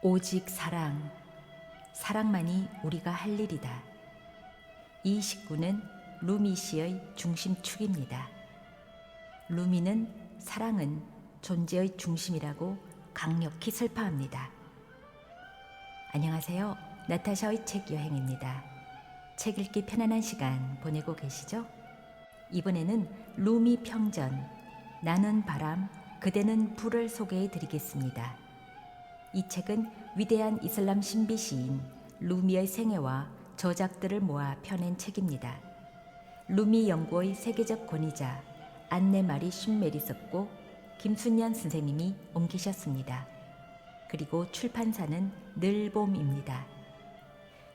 오직 사랑, 사랑만이 우리가 할 일이다. 이 식구는 루미 씨의 중심축입니다. 루미는 사랑은 존재의 중심이라고 강력히 설파합니다. 안녕하세요. 나타샤의 책 여행입니다. 책 읽기 편안한 시간 보내고 계시죠? 이번에는 루미 평전, 나는 바람, 그대는 불을 소개해 드리겠습니다. 이 책은 위대한 이슬람 신비 시인 루미의 생애와 저작들을 모아 펴낸 책입니다. 루미 연구의 세계적 권위자 안네 마리 쉰멜이 썼고 김순년 선생님이 옮기셨습니다. 그리고 출판사는 늘봄입니다.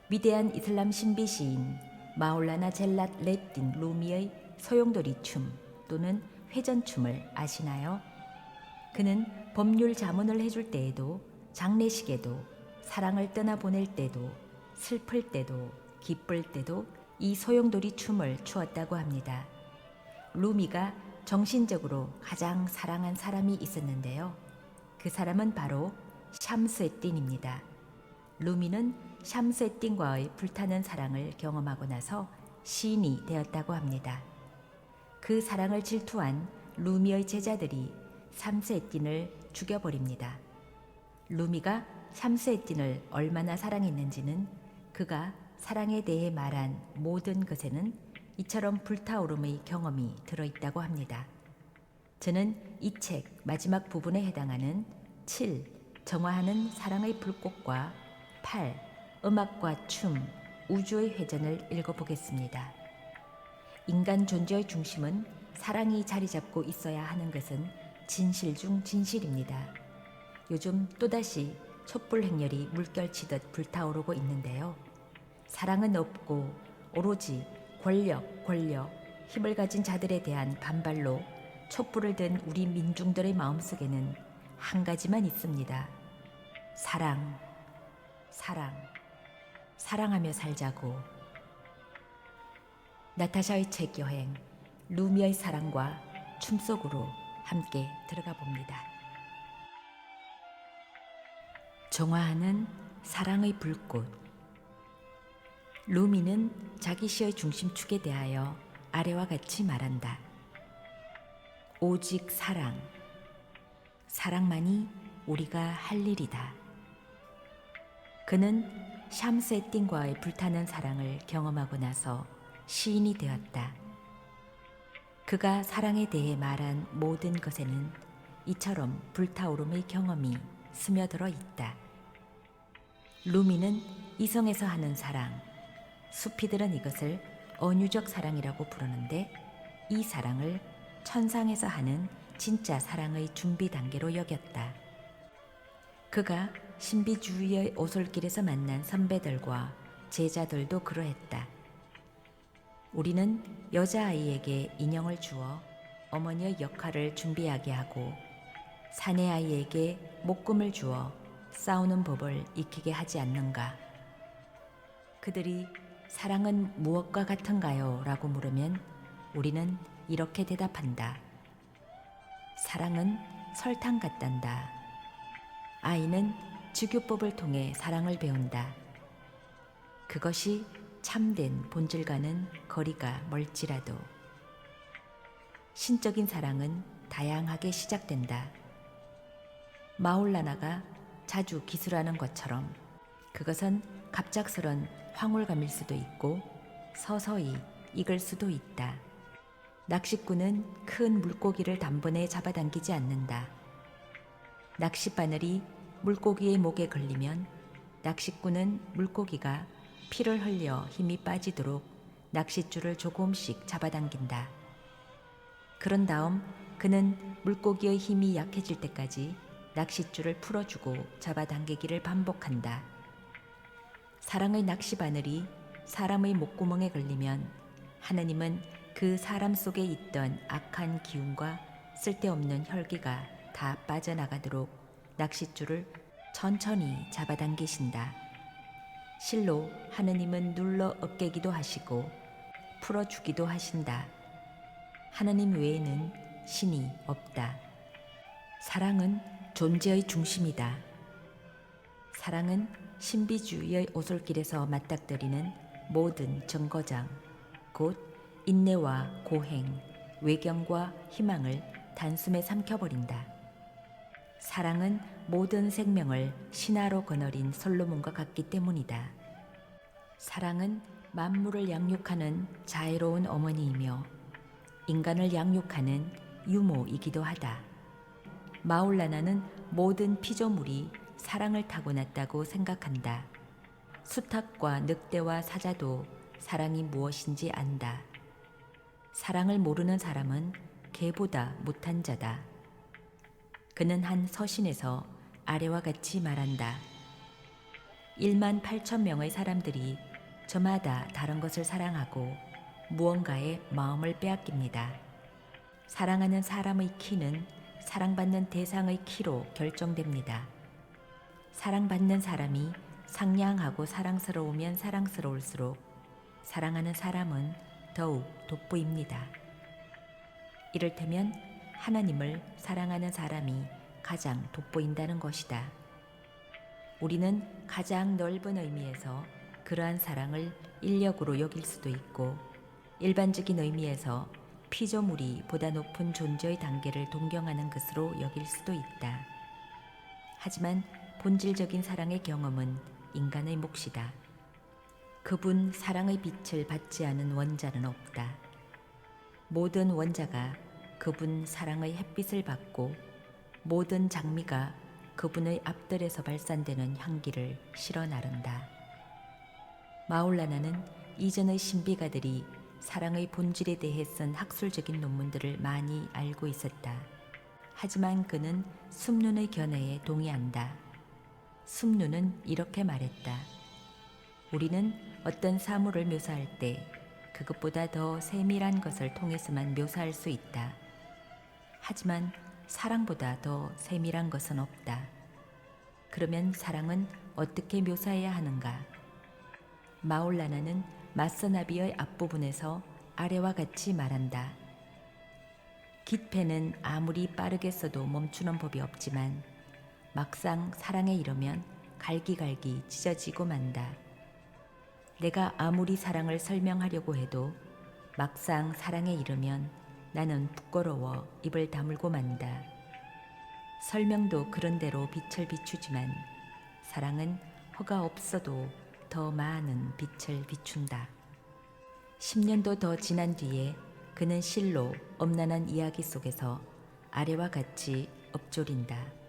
위대한 이슬람 신비 시인 마울라나 젤랏 레딘 루미의 소용돌이 춤 또는 회전춤을 아시나요? 그는 법률 자문을 해줄 때에도 장례식에도 사랑을 떠나보낼 때도 슬플 때도 기쁠 때도 이 소용돌이 춤을 추었다고 합니다. 루미가 정신적으로 가장 사랑한 사람이 있었는데요. 그 사람은 바로 샴스에딘입니다. 루미는 샴스에딘과의 불타는 사랑을 경험하고 나서 시인이 되었다고 합니다. 그 사랑을 질투한 루미의 제자들이 샴스에딘을 죽여버립니다. 루미가 샴스에딘을 얼마나 사랑했는지는 그가 사랑에 대해 말한 모든 것에는 이처럼 불타오름의 경험이 들어있다고 합니다. 저는 이 책 마지막 부분에 해당하는 7. 정화하는 사랑의 불꽃과 8. 음악과 춤, 우주의 회전을 읽어보겠습니다. 인간 존재의 중심은 사랑이 자리 잡고 있어야 하는 것은 진실 중 진실입니다. 요즘 또다시 촛불 행렬이 물결치듯 불타오르고 있는데요. 사랑은 없고 오로지 권력, 힘을 가진 자들에 대한 반발로 촛불을 든 우리 민중들의 마음속에는 한 가지만 있습니다. 사랑, 사랑하며 살자고. 나타샤의 책 여행, 루미의 사랑과 춤 속으로 함께 들어가 봅니다. 정화하는 사랑의 불꽃. 루미는 자기 시의 중심축에 대하여 아래와 같이 말한다. 오직 사랑, 사랑만이 우리가 할 일이다. 그는 샴스에딘과의 불타는 사랑을 경험하고 나서 시인이 되었다. 그가 사랑에 대해 말한 모든 것에는 이처럼 불타오름의 경험이 스며들어 있다. 루미는 이성에서 하는 사랑, 수피들은 이것을 언유적 사랑이라고 부르는데 이 사랑을 천상에서 하는 진짜 사랑의 준비 단계로 여겼다. 그가 신비주의의 오솔길에서 만난 선배들과 제자들도 그러했다. 우리는 여자아이에게 인형을 주어 어머니의 역할을 준비하게 하고 사내아이에게 목금을 주어 싸우는 법을 익히게 하지 않는가? 그들이 사랑은 무엇과 같은가요? 라고 물으면 우리는 이렇게 대답한다. 사랑은 설탕 같단다. 아이는 직유법을 통해 사랑을 배운다. 그것이 참된 본질과는 거리가 멀지라도 신적인 사랑은 다양하게 시작된다. 마울라나가 자주 기술하는 것처럼 그것은 갑작스런 황홀감일 수도 있고 서서히 익을 수도 있다. 낚시꾼은 큰 물고기를 단번에 잡아당기지 않는다. 낚싯바늘이 물고기의 목에 걸리면 낚시꾼은 물고기가 피를 흘려 힘이 빠지도록 낚싯줄을 조금씩 잡아당긴다. 그런 다음 그는 물고기의 힘이 약해질 때까지 낚싯줄을 풀어주고 잡아당기기를 반복한다. 사랑의 낚시바늘이 사람의 목구멍에 걸리면 하느님은 그 사람 속에 있던 악한 기운과 쓸데없는 혈기가 다 빠져나가도록 낚싯줄을 천천히 잡아당기신다. 실로 하느님은 눌러 으깨기도 하시고 풀어주기도 하신다. 하느님 외에는 신이 없다. 사랑은 존재의 중심이다. 사랑은 신비주의의 오솔길에서 맞닥뜨리는 모든 정거장, 곧 인내와 고행, 외경과 희망을 단숨에 삼켜버린다. 사랑은 모든 생명을 신화로 거느린 솔로몬과 같기 때문이다. 사랑은 만물을 양육하는 자애로운 어머니이며 인간을 양육하는 유모이기도 하다. 마울라나는 모든 피조물이 사랑을 타고났다고 생각한다. 수탉과 늑대와 사자도 사랑이 무엇인지 안다. 사랑을 모르는 사람은 개보다 못한 자다. 그는 한 서신에서 아래와 같이 말한다. 1만 8천 명의 사람들이 저마다 다른 것을 사랑하고 무언가의 마음을 빼앗깁니다. 사랑하는 사람의 키는 사랑받는 대상의 키로 결정됩니다. 사랑받는 사람이 상냥하고 사랑스러우면 사랑스러울수록 사랑하는 사람은 더욱 돋보입니다. 이를테면 하나님을 사랑하는 사람이 가장 돋보인다는 것이다. 우리는 가장 넓은 의미에서 그러한 사랑을 인력으로 여길 수도 있고 일반적인 의미에서 피조물이 보다 높은 존재의 단계를 동경하는 것으로 여길 수도 있다. 하지만 본질적인 사랑의 경험은 인간의 몫이다. 그분 사랑의 빛을 받지 않은 원자는 없다. 모든 원자가 그분 사랑의 햇빛을 받고 모든 장미가 그분의 앞들에서 발산되는 향기를 실어 나른다. 마울라나는 이전의 신비가들이 사랑의 본질에 대해 쓴 학술적인 논문들을 많이 알고 있었다. 하지만 그는 숨눈의 견해에 동의한다. 숨눈은 이렇게 말했다. 우리는 어떤 사물을 묘사할 때 그것보다 더 세밀한 것을 통해서만 묘사할 수 있다. 하지만 사랑보다 더 세밀한 것은 없다. 그러면 사랑은 어떻게 묘사해야 하는가? 마울라나는 마서나비의 앞부분에서 아래와 같이 말한다. 깃패는 아무리 빠르게 써도 멈추는 법이 없지만 막상 사랑에 이르면 갈기갈기 찢어지고 만다. 내가 아무리 사랑을 설명하려고 해도 막상 사랑에 이르면 나는 부끄러워 입을 다물고 만다. 설명도 그런대로 빛을 비추지만 사랑은 허가 없어도 더 많은 빛을 비춘다. 10년도 더 지난 뒤에 그는 실로 엄난한 이야기 속에서 아래와 같이 읊조린다.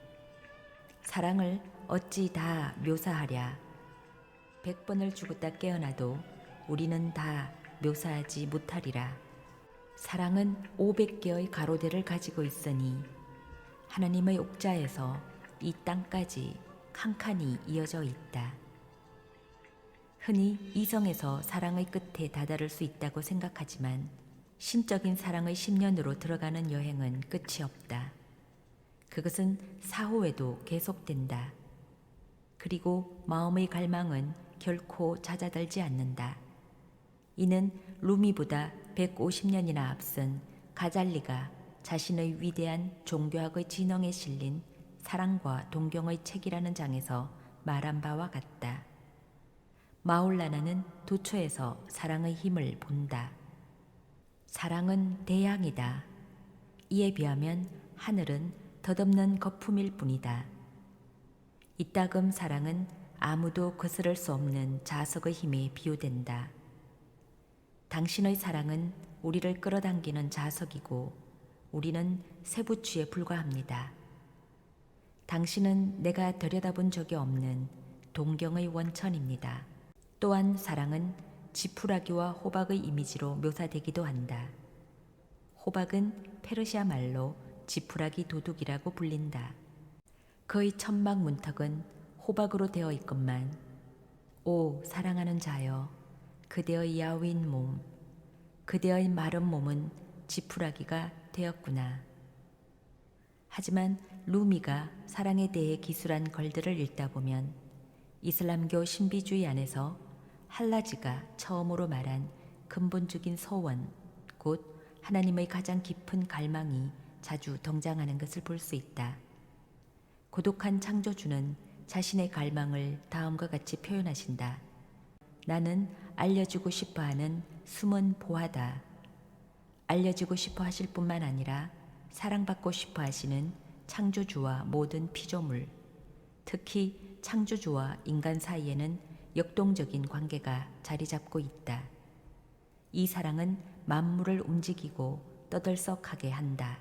사랑을 어찌 다 묘사하랴. 100번을 죽었다 깨어나도 우리는 다 묘사하지 못하리라. 사랑은 500개의 가로대를 가지고 있으니 하나님의 옥자에서 이 땅까지 칸칸이 이어져 있다. 흔히 이성에서 사랑의 끝에 다다를 수 있다고 생각하지만 신적인 사랑의 10년으로 들어가는 여행은 끝이 없다. 그것은 사후에도 계속된다. 그리고 마음의 갈망은 결코 잦아들지 않는다. 이는 루미보다 150년이나 앞선 가잘리가 자신의 위대한 종교학의 진흥에 실린 사랑과 동경의 책이라는 장에서 말한 바와 같다. 마울라나는 도처에서 사랑의 힘을 본다. 사랑은 대양이다. 이에 비하면 하늘은 덧없는 거품일 뿐이다. 이따금 사랑은 아무도 거스를 수 없는 자석의 힘에 비유된다. 당신의 사랑은 우리를 끌어당기는 자석이고 우리는 쇠붙이에 불과합니다. 당신은 내가 들여다본 적이 없는 동경의 원천입니다. 또한 사랑은 지푸라기와 호박의 이미지로 묘사되기도 한다. 호박은 페르시아 말로 지푸라기 도둑이라고 불린다. 그의 천막 문턱은 호박으로 되어 있건만 오 사랑하는 자여 그대의 야윈 몸 그대의 마른 몸은 지푸라기가 되었구나. 하지만 루미가 사랑에 대해 기술한 글들을 읽다 보면 이슬람교 신비주의 안에서 할라지가 처음으로 말한 근본적인 소원, 곧 하나님의 가장 깊은 갈망이 자주 등장하는 것을 볼 수 있다. 고독한 창조주는 자신의 갈망을 다음과 같이 표현하신다. 나는 알려주고 싶어 하는 숨은 보화다. 알려주고 싶어 하실 뿐만 아니라 사랑받고 싶어 하시는 창조주와 모든 피조물, 특히 창조주와 인간 사이에는 역동적인 관계가 자리 잡고 있다. 이 사랑은 만물을 움직이고 떠들썩하게 한다.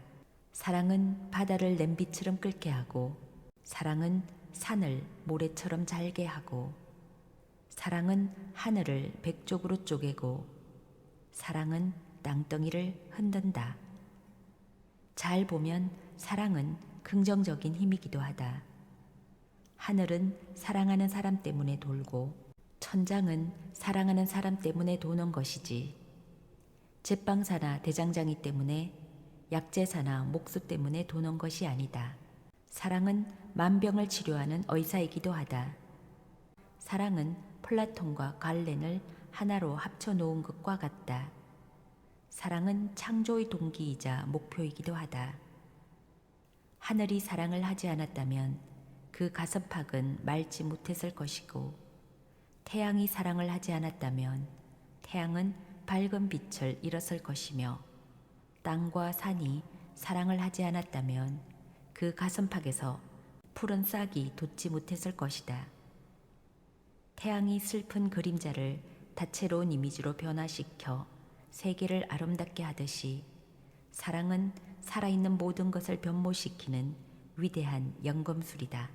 사랑은 바다를 냄비처럼 끓게 하고, 사랑은 산을 모래처럼 잘게 하고, 사랑은 하늘을 백쪽으로 쪼개고, 사랑은 땅덩이를 흔든다. 잘 보면 사랑은 긍정적인 힘이기도 하다. 하늘은 사랑하는 사람 때문에 돌고, 천장은 사랑하는 사람 때문에 도는 것이지, 제빵사나 대장장이 때문에, 약제사나 목수 때문에 도는 것이 아니다. 사랑은 만병을 치료하는 의사이기도 하다. 사랑은 플라톤과 갈렌을 하나로 합쳐 놓은 것과 같다. 사랑은 창조의 동기이자 목표이기도 하다. 하늘이 사랑을 하지 않았다면 그 가슴팍은 맑지 못했을 것이고, 태양이 사랑을 하지 않았다면 태양은 밝은 빛을 잃었을 것이며, 땅과 산이 사랑을 하지 않았다면 그 가슴팍에서 푸른 싹이 돋지 못했을 것이다. 태양이 슬픈 그림자를 다채로운 이미지로 변화시켜 세계를 아름답게 하듯이, 사랑은 살아있는 모든 것을 변모시키는 위대한 연금술이다.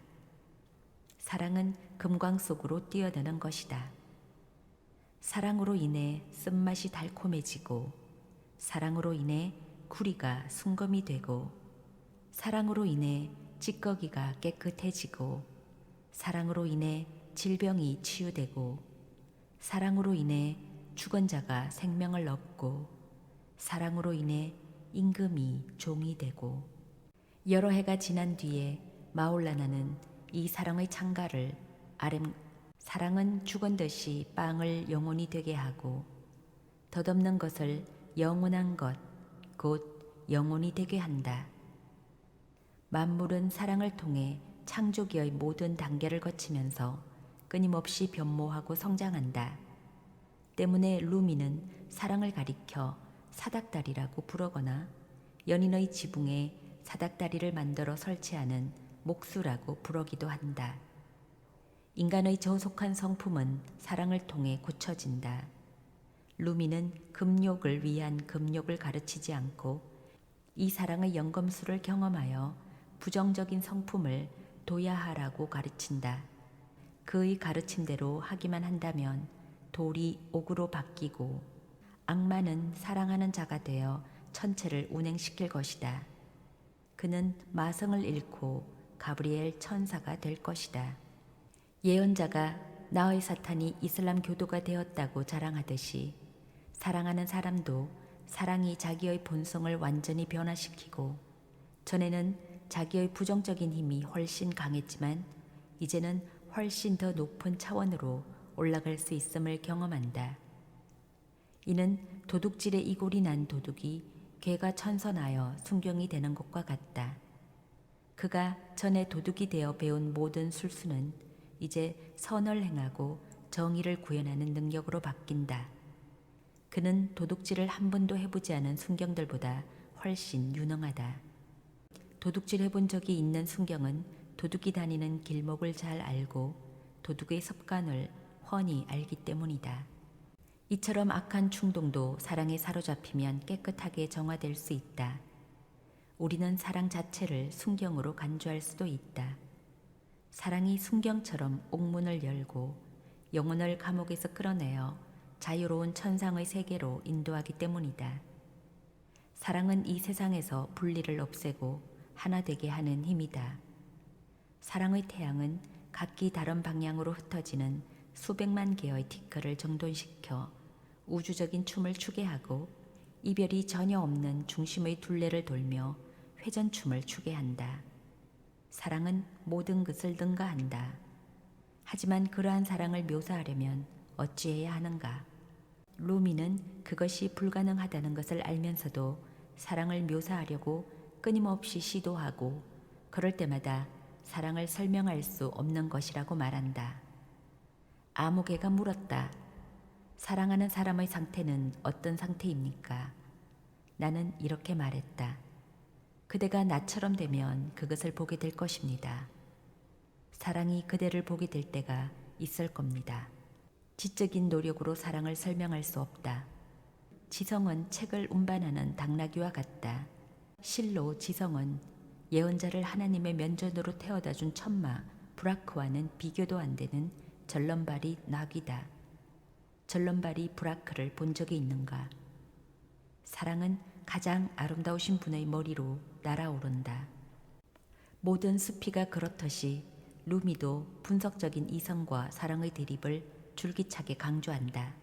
사랑은 금광 속으로 뛰어드는 것이다. 사랑으로 인해 쓴맛이 달콤해지고, 사랑으로 인해 구리가 순금이 되고, 사랑으로 인해 찌꺼기가 깨끗해지고, 사랑으로 인해 질병이 치유되고, 사랑으로 인해 죽은 자가 생명을 얻고, 사랑으로 인해 임금이 종이 되고. 여러 해가 지난 뒤에 마울라나는 이 사랑의 창가를 사랑은 죽은 듯이 빵을 영원히 되게 하고, 덧없는 것을 영원한 것, 곧 영원히 되게 한다. 만물은 사랑을 통해 창조기의 모든 단계를 거치면서 끊임없이 변모하고 성장한다. 때문에 루미는 사랑을 가리켜 사닥다리라고 부르거나, 연인의 지붕에 사닥다리를 만들어 설치하는 목수라고 부르기도 한다. 인간의 저속한 성품은 사랑을 통해 고쳐진다. 루미는 금욕을 위한 금욕을 가르치지 않고, 이 사랑의 연금술을 경험하여 부정적인 성품을 도야하라고 가르친다. 그의 가르침대로 하기만 한다면 돌이 옥으로 바뀌고, 악마는 사랑하는 자가 되어 천체를 운행시킬 것이다. 그는 마성을 잃고 가브리엘 천사가 될 것이다. 예언자가 나의 사탄이 이슬람 교도가 되었다고 자랑하듯이, 사랑하는 사람도 사랑이 자기의 본성을 완전히 변화시키고, 전에는 자기의 부정적인 힘이 훨씬 강했지만 이제는 훨씬 더 높은 차원으로 올라갈 수 있음을 경험한다. 이는 도둑질의 이골이 난 도둑이 괴가 천선하여 순경이 되는 것과 같다. 그가 전에 도둑이 되어 배운 모든 술수는 이제 선을 행하고 정의를 구현하는 능력으로 바뀐다. 그는 도둑질을 한 번도 해보지 않은 순경들보다 훨씬 유능하다. 도둑질 해본 적이 있는 순경은 도둑이 다니는 길목을 잘 알고 도둑의 습관을 훤히 알기 때문이다. 이처럼 악한 충동도 사랑에 사로잡히면 깨끗하게 정화될 수 있다. 우리는 사랑 자체를 순경으로 간주할 수도 있다. 사랑이 순경처럼 옥문을 열고 영혼을 감옥에서 끌어내어 자유로운 천상의 세계로 인도하기 때문이다. 사랑은 이 세상에서 분리를 없애고 하나 되게 하는 힘이다. 사랑의 태양은 각기 다른 방향으로 흩어지는 수백만 개의 티끌을 정돈시켜 우주적인 춤을 추게 하고, 이별이 전혀 없는 중심의 둘레를 돌며 회전춤을 추게 한다. 사랑은 모든 것을 능가한다. 하지만 그러한 사랑을 묘사하려면 어찌해야 하는가? 루미는 그것이 불가능하다는 것을 알면서도 사랑을 묘사하려고 끊임없이 시도하고, 그럴 때마다 사랑을 설명할 수 없는 것이라고 말한다. 아무개가 물었다. 사랑하는 사람의 상태는 어떤 상태입니까? 나는 이렇게 말했다. 그대가 나처럼 되면 그것을 보게 될 것입니다. 사랑이 그대를 보게 될 때가 있을 겁니다. 지적인 노력으로 사랑을 설명할 수 없다. 지성은 책을 운반하는 당나귀와 같다. 실로 지성은 예언자를 하나님의 면전으로 태워다 준 천마 브라크와는 비교도 안 되는 절름발이 나귀다. 절름발이 브라크를 본 적이 있는가? 사랑은 가장 아름다우신 분의 머리로 날아오른다. 모든 수피가 그렇듯이 루미도 분석적인 이성과 사랑의 대립을 줄기차게 강조한다.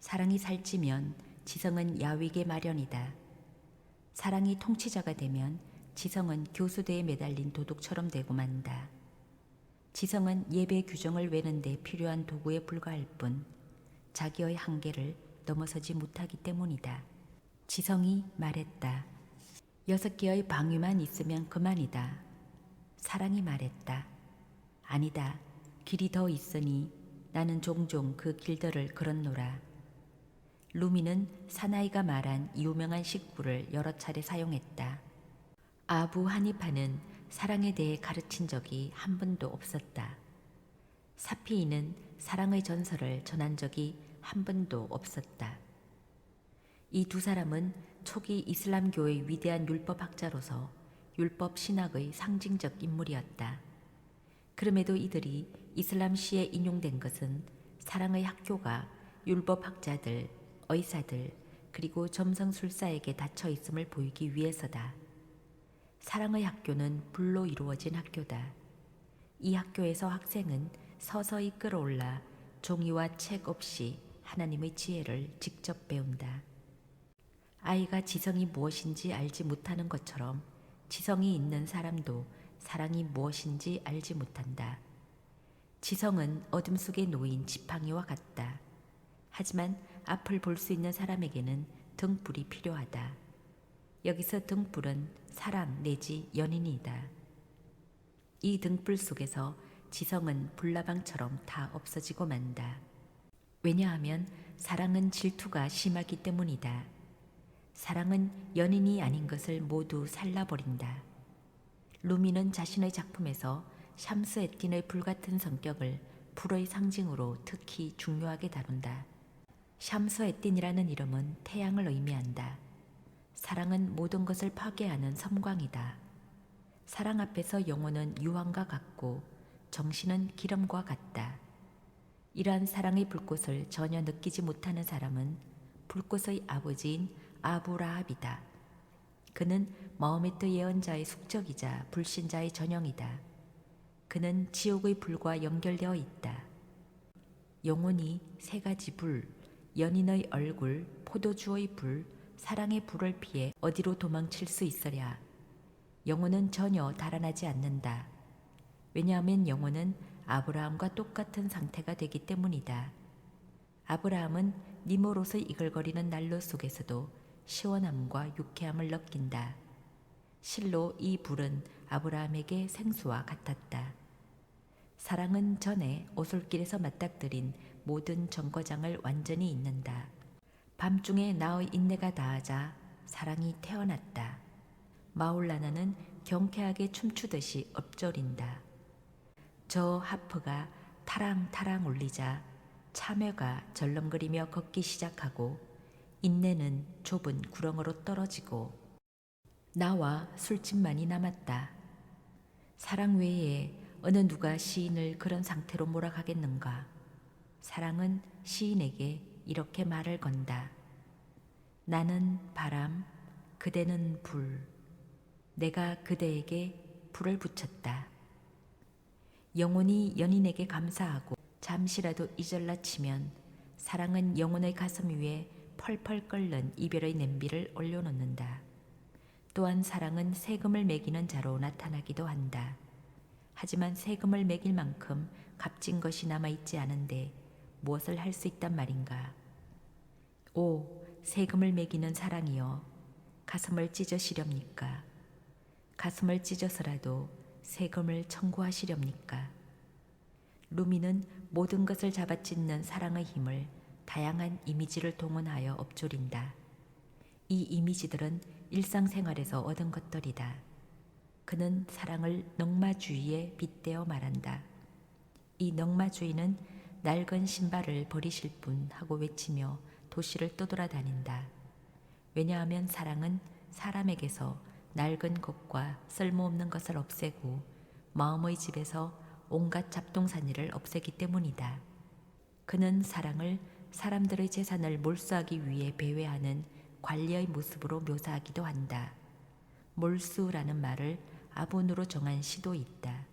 사랑이 살찌면 지성은 야위게 마련이다. 사랑이 통치자가 되면 지성은 교수대에 매달린 도둑처럼 되고 만다. 지성은 예배 규정을 외는데 필요한 도구에 불과할 뿐 자기의 한계를 넘어서지 못하기 때문이다. 지성이 말했다. 6개의 방위만 있으면 그만이다. 사랑이 말했다. 아니다. 길이 더 있으니 나는 종종 그 길들을 걸었노라. 루미는 사나이가 말한 유명한 식구를 여러 차례 사용했다. 아부 하니파는 사랑에 대해 가르친 적이 한 번도 없었다. 사피이는 사랑의 전설을 전한 적이 한 번도 없었다. 이 두 사람은 초기 이슬람교의 위대한 율법학자로서 율법 신학의 상징적 인물이었다. 그럼에도 이들이 이슬람 시에 인용된 것은 사랑의 학교가 율법학자들, 의사들, 그리고 점성술사에게 닫혀 있음을 보이기 위해서다. 사랑의 학교는 불로 이루어진 학교다. 이 학교에서 학생은 서서히 끌어올라 종이와 책 없이 하나님의 지혜를 직접 배운다. 아이가 지성이 무엇인지 알지 못하는 것처럼 지성이 있는 사람도 사랑이 무엇인지 알지 못한다. 지성은 어둠 속에 놓인 지팡이와 같다. 하지만 앞을 볼 수 있는 사람에게는 등불이 필요하다. 여기서 등불은 사랑 내지 연인이다. 이 등불 속에서 지성은 불나방처럼 다 없어지고 만다. 왜냐하면 사랑은 질투가 심하기 때문이다. 사랑은 연인이 아닌 것을 모두 살라버린다. 루미는 자신의 작품에서 샴스 에틴의 불같은 성격을 불의 상징으로 특히 중요하게 다룬다. 샴스 에틴이라는 이름은 태양을 의미한다. 사랑은 모든 것을 파괴하는 섬광이다. 사랑 앞에서 영혼은 유황과 같고 정신은 기름과 같다. 이러한 사랑의 불꽃을 전혀 느끼지 못하는 사람은 불꽃의 아버지인 아브라합이다. 그는 마호메트 예언자의 숙적이자 불신자의 전형이다. 그는 지옥의 불과 연결되어 있다. 영혼이 세 가지 불, 연인의 얼굴, 포도주의 불, 사랑의 불을 피해 어디로 도망칠 수 있으랴. 영혼은 전혀 달아나지 않는다. 왜냐하면 영혼은 아브라함과 똑같은 상태가 되기 때문이다. 아브라함은 니모롯의 이글거리는 난로 속에서도 시원함과 유쾌함을 느낀다. 실로 이 불은 아브라함에게 생수와 같았다. 사랑은 전에 오솔길에서 맞닥뜨린 모든 정거장을 완전히 잇는다. 밤중에 나의 인내가 다하자 사랑이 태어났다. 마울라나는 경쾌하게 춤추듯이 엎조린다. 저 하프가 타랑타랑 울리자 참외가 절렁거리며 걷기 시작하고 인내는 좁은 구렁으로 떨어지고 나와 술집만이 남았다. 사랑 외에 어느 누가 시인을 그런 상태로 몰아가겠는가. 사랑은 시인에게 이렇게 말을 건다. 나는 바람, 그대는 불. 내가 그대에게 불을 붙였다. 영혼이 연인에게 감사하고 잠시라도 잊을라치면 사랑은 영혼의 가슴 위에 펄펄 끓는 이별의 냄비를 올려놓는다. 또한 사랑은 세금을 매기는 자로 나타나기도 한다. 하지만 세금을 매길 만큼 값진 것이 남아있지 않은데 무엇을 할 수 있단 말인가. 오, 세금을 매기는 사랑이여, 가슴을 찢으시렵니까? 가슴을 찢어서라도 세금을 청구하시렵니까? 루미는 모든 것을 잡아찢는 사랑의 힘을 다양한 이미지를 동원하여 엎조린다. 이 이미지들은 일상생활에서 얻은 것들이다. 그는 사랑을 넉마주의에 빗대어 말한다. 이 넉마주의는 낡은 신발을 버리실 분 하고 외치며 도시를 떠돌아다닌다. 왜냐하면 사랑은 사람에게서 낡은 것과 쓸모없는 것을 없애고 마음의 집에서 온갖 잡동사니를 없애기 때문이다. 그는 사랑을 사람들의 재산을 몰수하기 위해 배회하는 관리의 모습으로 묘사하기도 한다. 몰수라는 말을 아본으로 정한 시도 있다.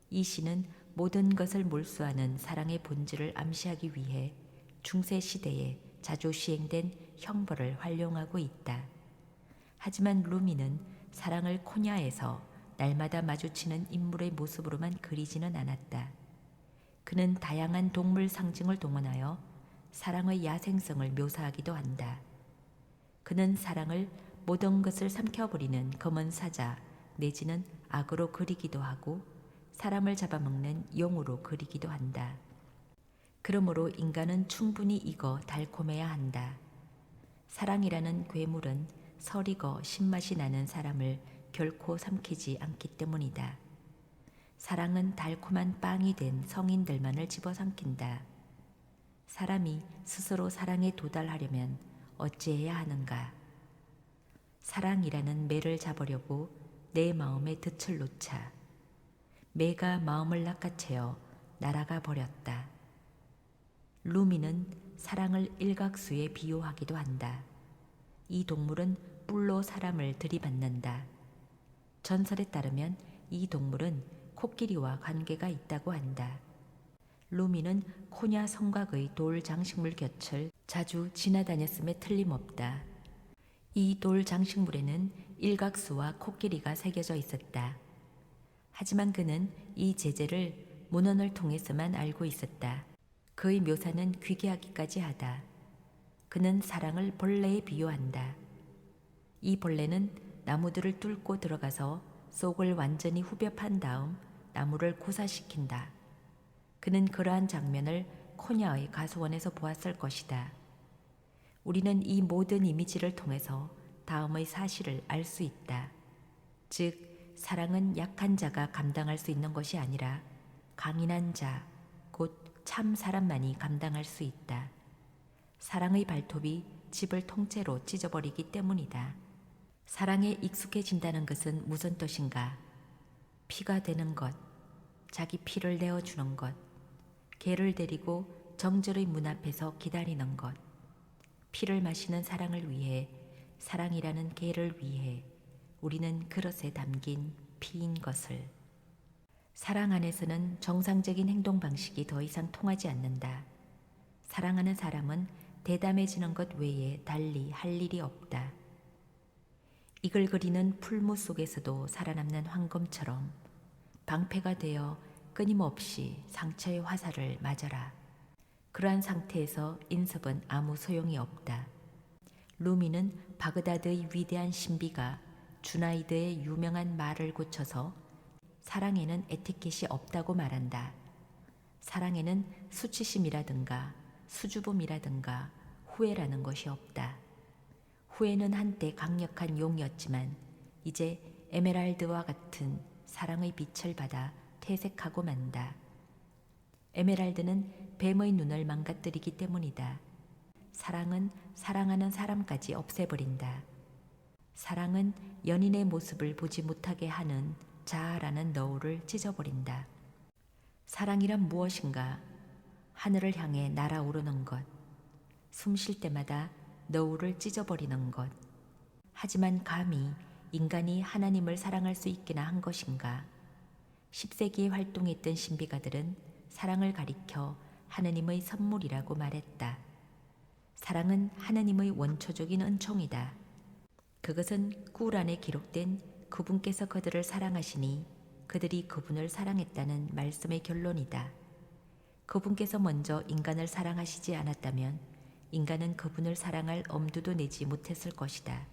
이 시는 모든 것을 몰수하는 사랑의 본질을 암시하기 위해 중세 시대에 자주 시행된 형벌을 활용하고 있다. 하지만 루미는 사랑을 코냐에서 날마다 마주치는 인물의 모습으로만 그리지는 않았다. 그는 다양한 동물 상징을 동원하여 사랑의 야생성을 묘사하기도 한다. 그는 사랑을 모든 것을 삼켜버리는 검은 사자 내지는 악으로 그리기도 하고 사람을 잡아먹는 용으로 그리기도 한다. 그러므로 인간은 충분히 익어 달콤해야 한다. 사랑이라는 괴물은 설익어 신맛이 나는 사람을 결코 삼키지 않기 때문이다. 사랑은 달콤한 빵이 된 성인들만을 집어삼킨다. 사람이 스스로 사랑에 도달하려면 어찌해야 하는가? 사랑이라는 매를 잡으려고 내 마음에 덫을 놓자 매가 마음을 낚아채어 날아가 버렸다. 루미는 사랑을 일각수에 비유하기도 한다. 이 동물은 뿔로 사람을 들이받는다. 전설에 따르면 이 동물은 코끼리와 관계가 있다고 한다. 루미는 코냐 성곽의 돌 장식물 곁을 자주 지나다녔음에 틀림없다. 이 돌 장식물에는 일각수와 코끼리가 새겨져 있었다. 하지만 그는 이 제재를 문헌을 통해서만 알고 있었다. 그의 묘사는 귀괴하기까지 하다. 그는 사랑을 벌레에 비유한다. 이 벌레는 나무들을 뚫고 들어가서 속을 완전히 후벼 판 다음 나무를 고사시킨다. 그는 그러한 장면을 코냐의 가수원에서 보았을 것이다. 우리는 이 모든 이미지를 통해서 다음의 사실을 알 수 있다. 즉, 사랑은 약한 자가 감당할 수 있는 것이 아니라 강인한 자, 곧 참 사람만이 감당할 수 있다. 사랑의 발톱이 집을 통째로 찢어버리기 때문이다. 사랑에 익숙해진다는 것은 무슨 뜻인가? 피가 되는 것, 자기 피를 내어주는 것, 개를 데리고 정절의 문 앞에서 기다리는 것, 피를 마시는 사랑을 위해, 사랑이라는 개를 위해 우리는 그릇에 담긴 피인 것을. 사랑 안에서는 정상적인 행동 방식이 더 이상 통하지 않는다. 사랑하는 사람은 대담해지는 것 외에 달리 할 일이 없다. 이글거리는 풀무 속에서도 살아남는 황금처럼 방패가 되어 끊임없이 상처의 화살을 맞아라. 그러한 상태에서 인섭은 아무 소용이 없다. 루미는 바그다드의 위대한 신비가 주나이드의 유명한 말을 고쳐서 사랑에는 에티켓이 없다고 말한다. 사랑에는 수치심이라든가 수줍음이라든가 후회라는 것이 없다. 후회는 한때 강력한 용이었지만 이제 에메랄드와 같은 사랑의 빛을 받아 퇴색하고 만다. 에메랄드는 뱀의 눈을 망가뜨리기 때문이다. 사랑은 사랑하는 사람까지 없애버린다. 사랑은 연인의 모습을 보지 못하게 하는 자아라는 너울을 찢어버린다. 사랑이란 무엇인가? 하늘을 향해 날아오르는 것, 숨 쉴 때마다 너울을 찢어버리는 것. 하지만 감히 인간이 하나님을 사랑할 수 있기나 한 것인가? 10세기에 활동했던 신비가들은 사랑을 가리켜 하느님의 선물이라고 말했다. 사랑은 하느님의 원초적인 은총이다. 그것은 구란에 기록된 그분께서 그들을 사랑하시니 그들이 그분을 사랑했다는 말씀의 결론이다. 그분께서 먼저 인간을 사랑하시지 않았다면 인간은 그분을 사랑할 엄두도 내지 못했을 것이다.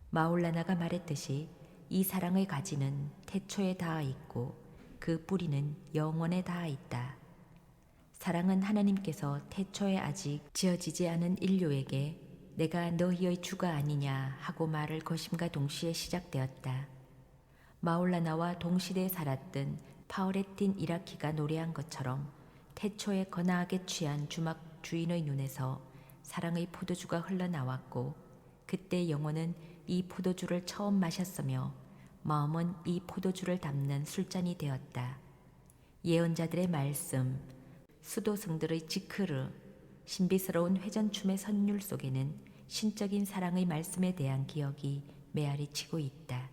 마울라나가 말했듯이 이 사랑의 가지는 태초에 닿아 있고 그 뿌리는 영원에 닿아 있다. 사랑은 하나님께서 태초에 아직 지어지지 않은 인류에게 내가 너희의 주가 아니냐 하고 말을 것임과 동시에 시작되었다. 마울라나와 동시대에 살았던 파오레틴 이라키가 노래한 것처럼 태초에 거나하게 취한 주막 주인의 눈에서 사랑의 포도주가 흘러나왔고 그때 영혼은 이 포도주를 처음 마셨으며 마음은 이 포도주를 담는 술잔이 되었다. 예언자들의 말씀, 수도승들의 지크르, 신비스러운 회전춤의 선율 속에는 신적인 사랑의 말씀에 대한 기억이 메아리 치고 있다.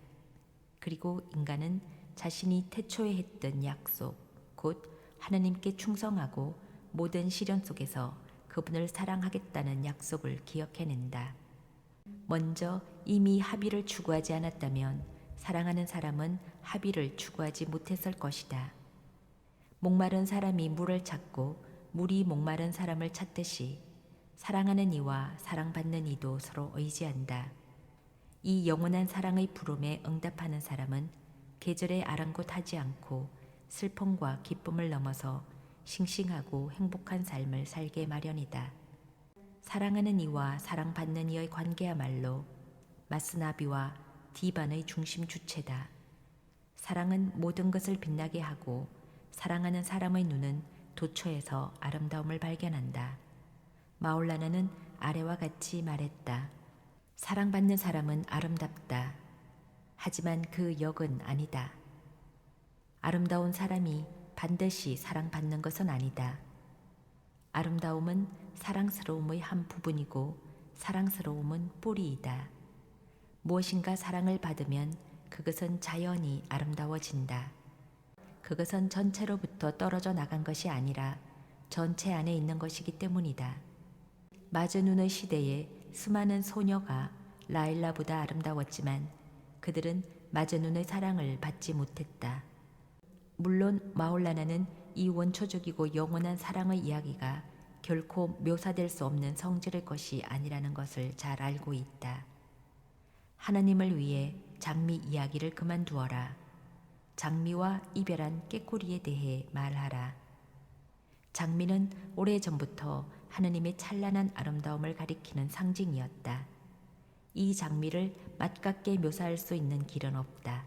그리고 인간은 자신이 태초에 했던 약속, 곧 하나님께 충성하고 모든 시련 속에서 그분을 사랑하겠다는 약속을 기억해낸다. 먼저 이미 합의를 추구하지 않았다면 사랑하는 사람은 합의를 추구하지 못했을 것이다. 목마른 사람이 물을 찾고 물이 목마른 사람을 찾듯이 사랑하는 이와 사랑받는 이도 서로 의지한다. 이 영원한 사랑의 부름에 응답하는 사람은 계절에 아랑곳하지 않고 슬픔과 기쁨을 넘어서 싱싱하고 행복한 삶을 살게 마련이다. 사랑하는 이와 사랑받는 이의 관계야말로 마스나비와 디반의 중심 주체다. 사랑은 모든 것을 빛나게 하고 사랑하는 사람의 눈은 도처에서 아름다움을 발견한다. 마울라나는 아래와 같이 말했다. 사랑받는 사람은 아름답다. 하지만 그 역은 아니다. 아름다운 사람이 반드시 사랑받는 것은 아니다. 아름다움은 사랑스러움의 한 부분이고 사랑스러움은 뿌리이다. 무엇인가 사랑을 받으면 그것은 자연히 아름다워진다. 그것은 전체로부터 떨어져 나간 것이 아니라 전체 안에 있는 것이기 때문이다. 마저눈의 시대에 수많은 소녀가 라일라보다 아름다웠지만 그들은 마저눈의 사랑을 받지 못했다. 물론 마올라나는 이 원초적이고 영원한 사랑의 이야기가 결코 묘사될 수 없는 성질의 것이 아니라는 것을 잘 알고 있다. 하나님을 위해 장미 이야기를 그만두어라. 장미와 이별한 꾀꼬리에 대해 말하라. 장미는 오래전부터 하느님의 찬란한 아름다움을 가리키는 상징이었다. 이 장미를 맞깎게 묘사할 수 있는 길은 없다.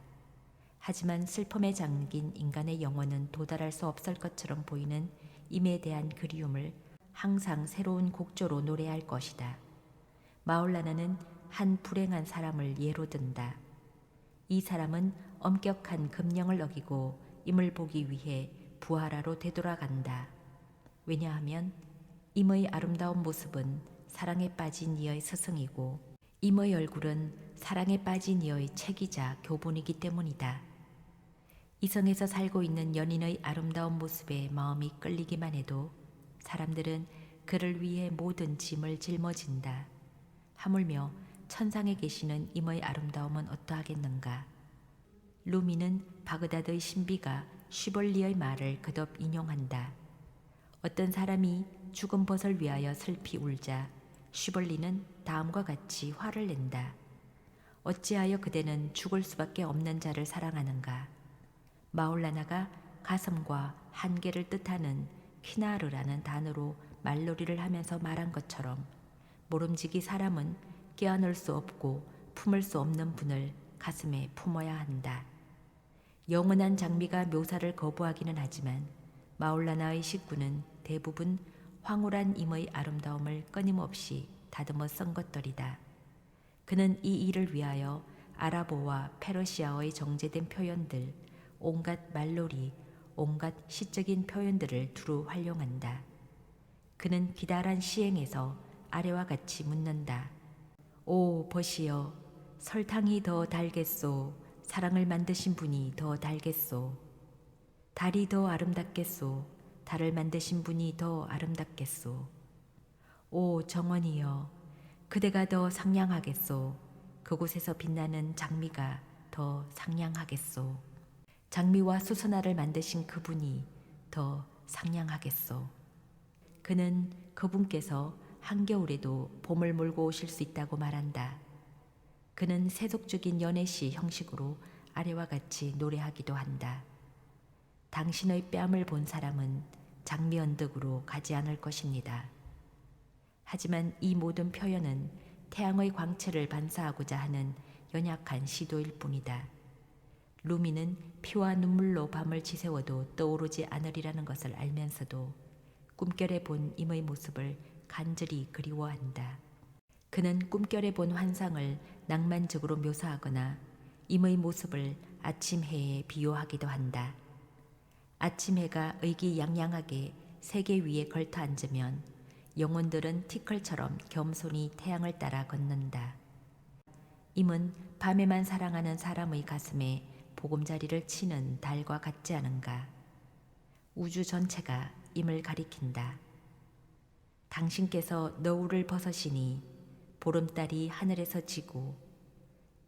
하지만 슬픔에 잠긴 인간의 영혼은 도달할 수 없을 것처럼 보이는 임에 대한 그리움을 항상 새로운 곡조로 노래할 것이다. 마올라나는 한 불행한 사람을 예로 든다. 이 사람은 엄격한 금령을 어기고 임을 보기 위해 부하라로 되돌아간다. 왜냐하면 임의 아름다운 모습은 사랑에 빠진 이의 스승이고 임의 얼굴은 사랑에 빠진 이의 책이자 교본이기 때문이다. 이성에서 살고 있는 연인의 아름다운 모습에 마음이 끌리기만 해도 사람들은 그를 위해 모든 짐을 짊어진다. 하물며 천상에 계시는 임의 아름다움은 어떠하겠는가. 루미는 바그다드의 신비가 쉬벌리의 말을 그덕 인용한다. 어떤 사람이 죽은 벗을 위하여 슬피 울자 쉬벌리는 다음과 같이 화를 낸다. 어찌하여 그대는 죽을 수밖에 없는 자를 사랑하는가. 마올라나가 가슴과 한계를 뜻하는 키나르라는 단어로 말놀이를 하면서 말한 것처럼 모름지기 사람은 껴안을 수 없고 품을 수 없는 분을 가슴에 품어야 한다. 영원한 장미가 묘사를 거부하기는 하지만 마올라나의 식구는 대부분 황홀한 임의 아름다움을 끊임없이 다듬어 쓴 것들이다. 그는 이 일을 위하여 아랍어와 페르시아어의 정제된 표현들, 온갖 말놀이, 온갖 시적인 표현들을 두루 활용한다. 그는 기다란 시행에서 아래와 같이 묻는다. 오 벗이여, 설탕이 더 달겠소. 사랑을 만드신 분이 더 달겠소. 달이 더 아름답겠소. 달을 만드신 분이 더 아름답겠소. 오 정원이여, 그대가 더 상냥하겠소. 그곳에서 빛나는 장미가 더 상냥하겠소. 장미와 수선화를 만드신 그분이 더 상냥하겠소. 그는 그분께서 한겨울에도 봄을 몰고 오실 수 있다고 말한다. 그는 세속적인 연애시 형식으로 아래와 같이 노래하기도 한다. 당신의 뺨을 본 사람은 장미 언덕으로 가지 않을 것입니다. 하지만 이 모든 표현은 태양의 광채를 반사하고자 하는 연약한 시도일 뿐이다. 루미는 피와 눈물로 밤을 지새워도 떠오르지 않으리라는 것을 알면서도 꿈결에 본 임의 모습을 간절히 그리워한다. 그는 꿈결에 본 환상을 낭만적으로 묘사하거나 임의 모습을 아침 해에 비유하기도 한다. 아침 해가 의기양양하게 세계 위에 걸터 앉으면 영혼들은 티끌처럼 겸손히 태양을 따라 걷는다. 임은 밤에만 사랑하는 사람의 가슴에 보금자리를 치는 달과 같지 않은가. 우주 전체가 임을 가리킨다. 당신께서 너울을 벗으시니 보름달이 하늘에서 지고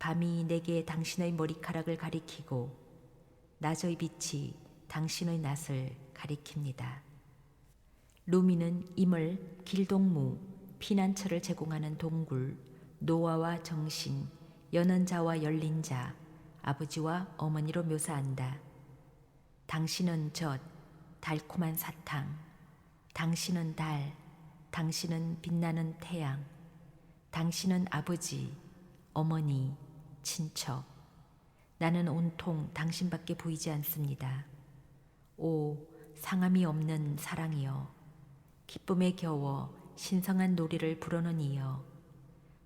밤이 내게 당신의 머리카락을 가리키고 낮의 빛이 당신의 낯을 가리킵니다. 루미는 임을 길동무, 피난처를 제공하는 동굴, 노아와 정신, 여는 자와 열린 자, 아버지와 어머니로 묘사한다. 당신은 젖, 달콤한 사탕, 당신은 달, 당신은 빛나는 태양, 당신은 아버지, 어머니, 친척. 나는 온통 당신밖에 보이지 않습니다. 오, 상함이 없는 사랑이여, 기쁨에 겨워 신성한 노래를 부르는 이여,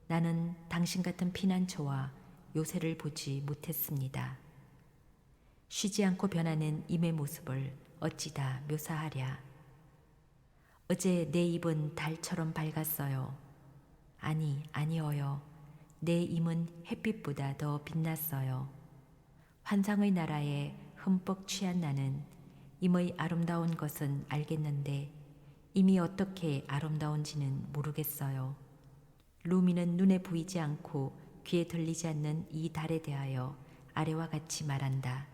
나는 당신 같은 피난처와 요새를 보지 못했습니다. 쉬지 않고 변하는 임의 모습을 어찌다 묘사하랴. 어제 내 입은 달처럼 밝았어요. 아니어요. 내 임은 햇빛보다 더 빛났어요. 환상의 나라에 흠뻑 취한 나는 임의 아름다운 것은 알겠는데 임이 어떻게 아름다운지는 모르겠어요. 루미는 눈에 보이지 않고 귀에 들리지 않는 이 달에 대하여 아래와 같이 말한다.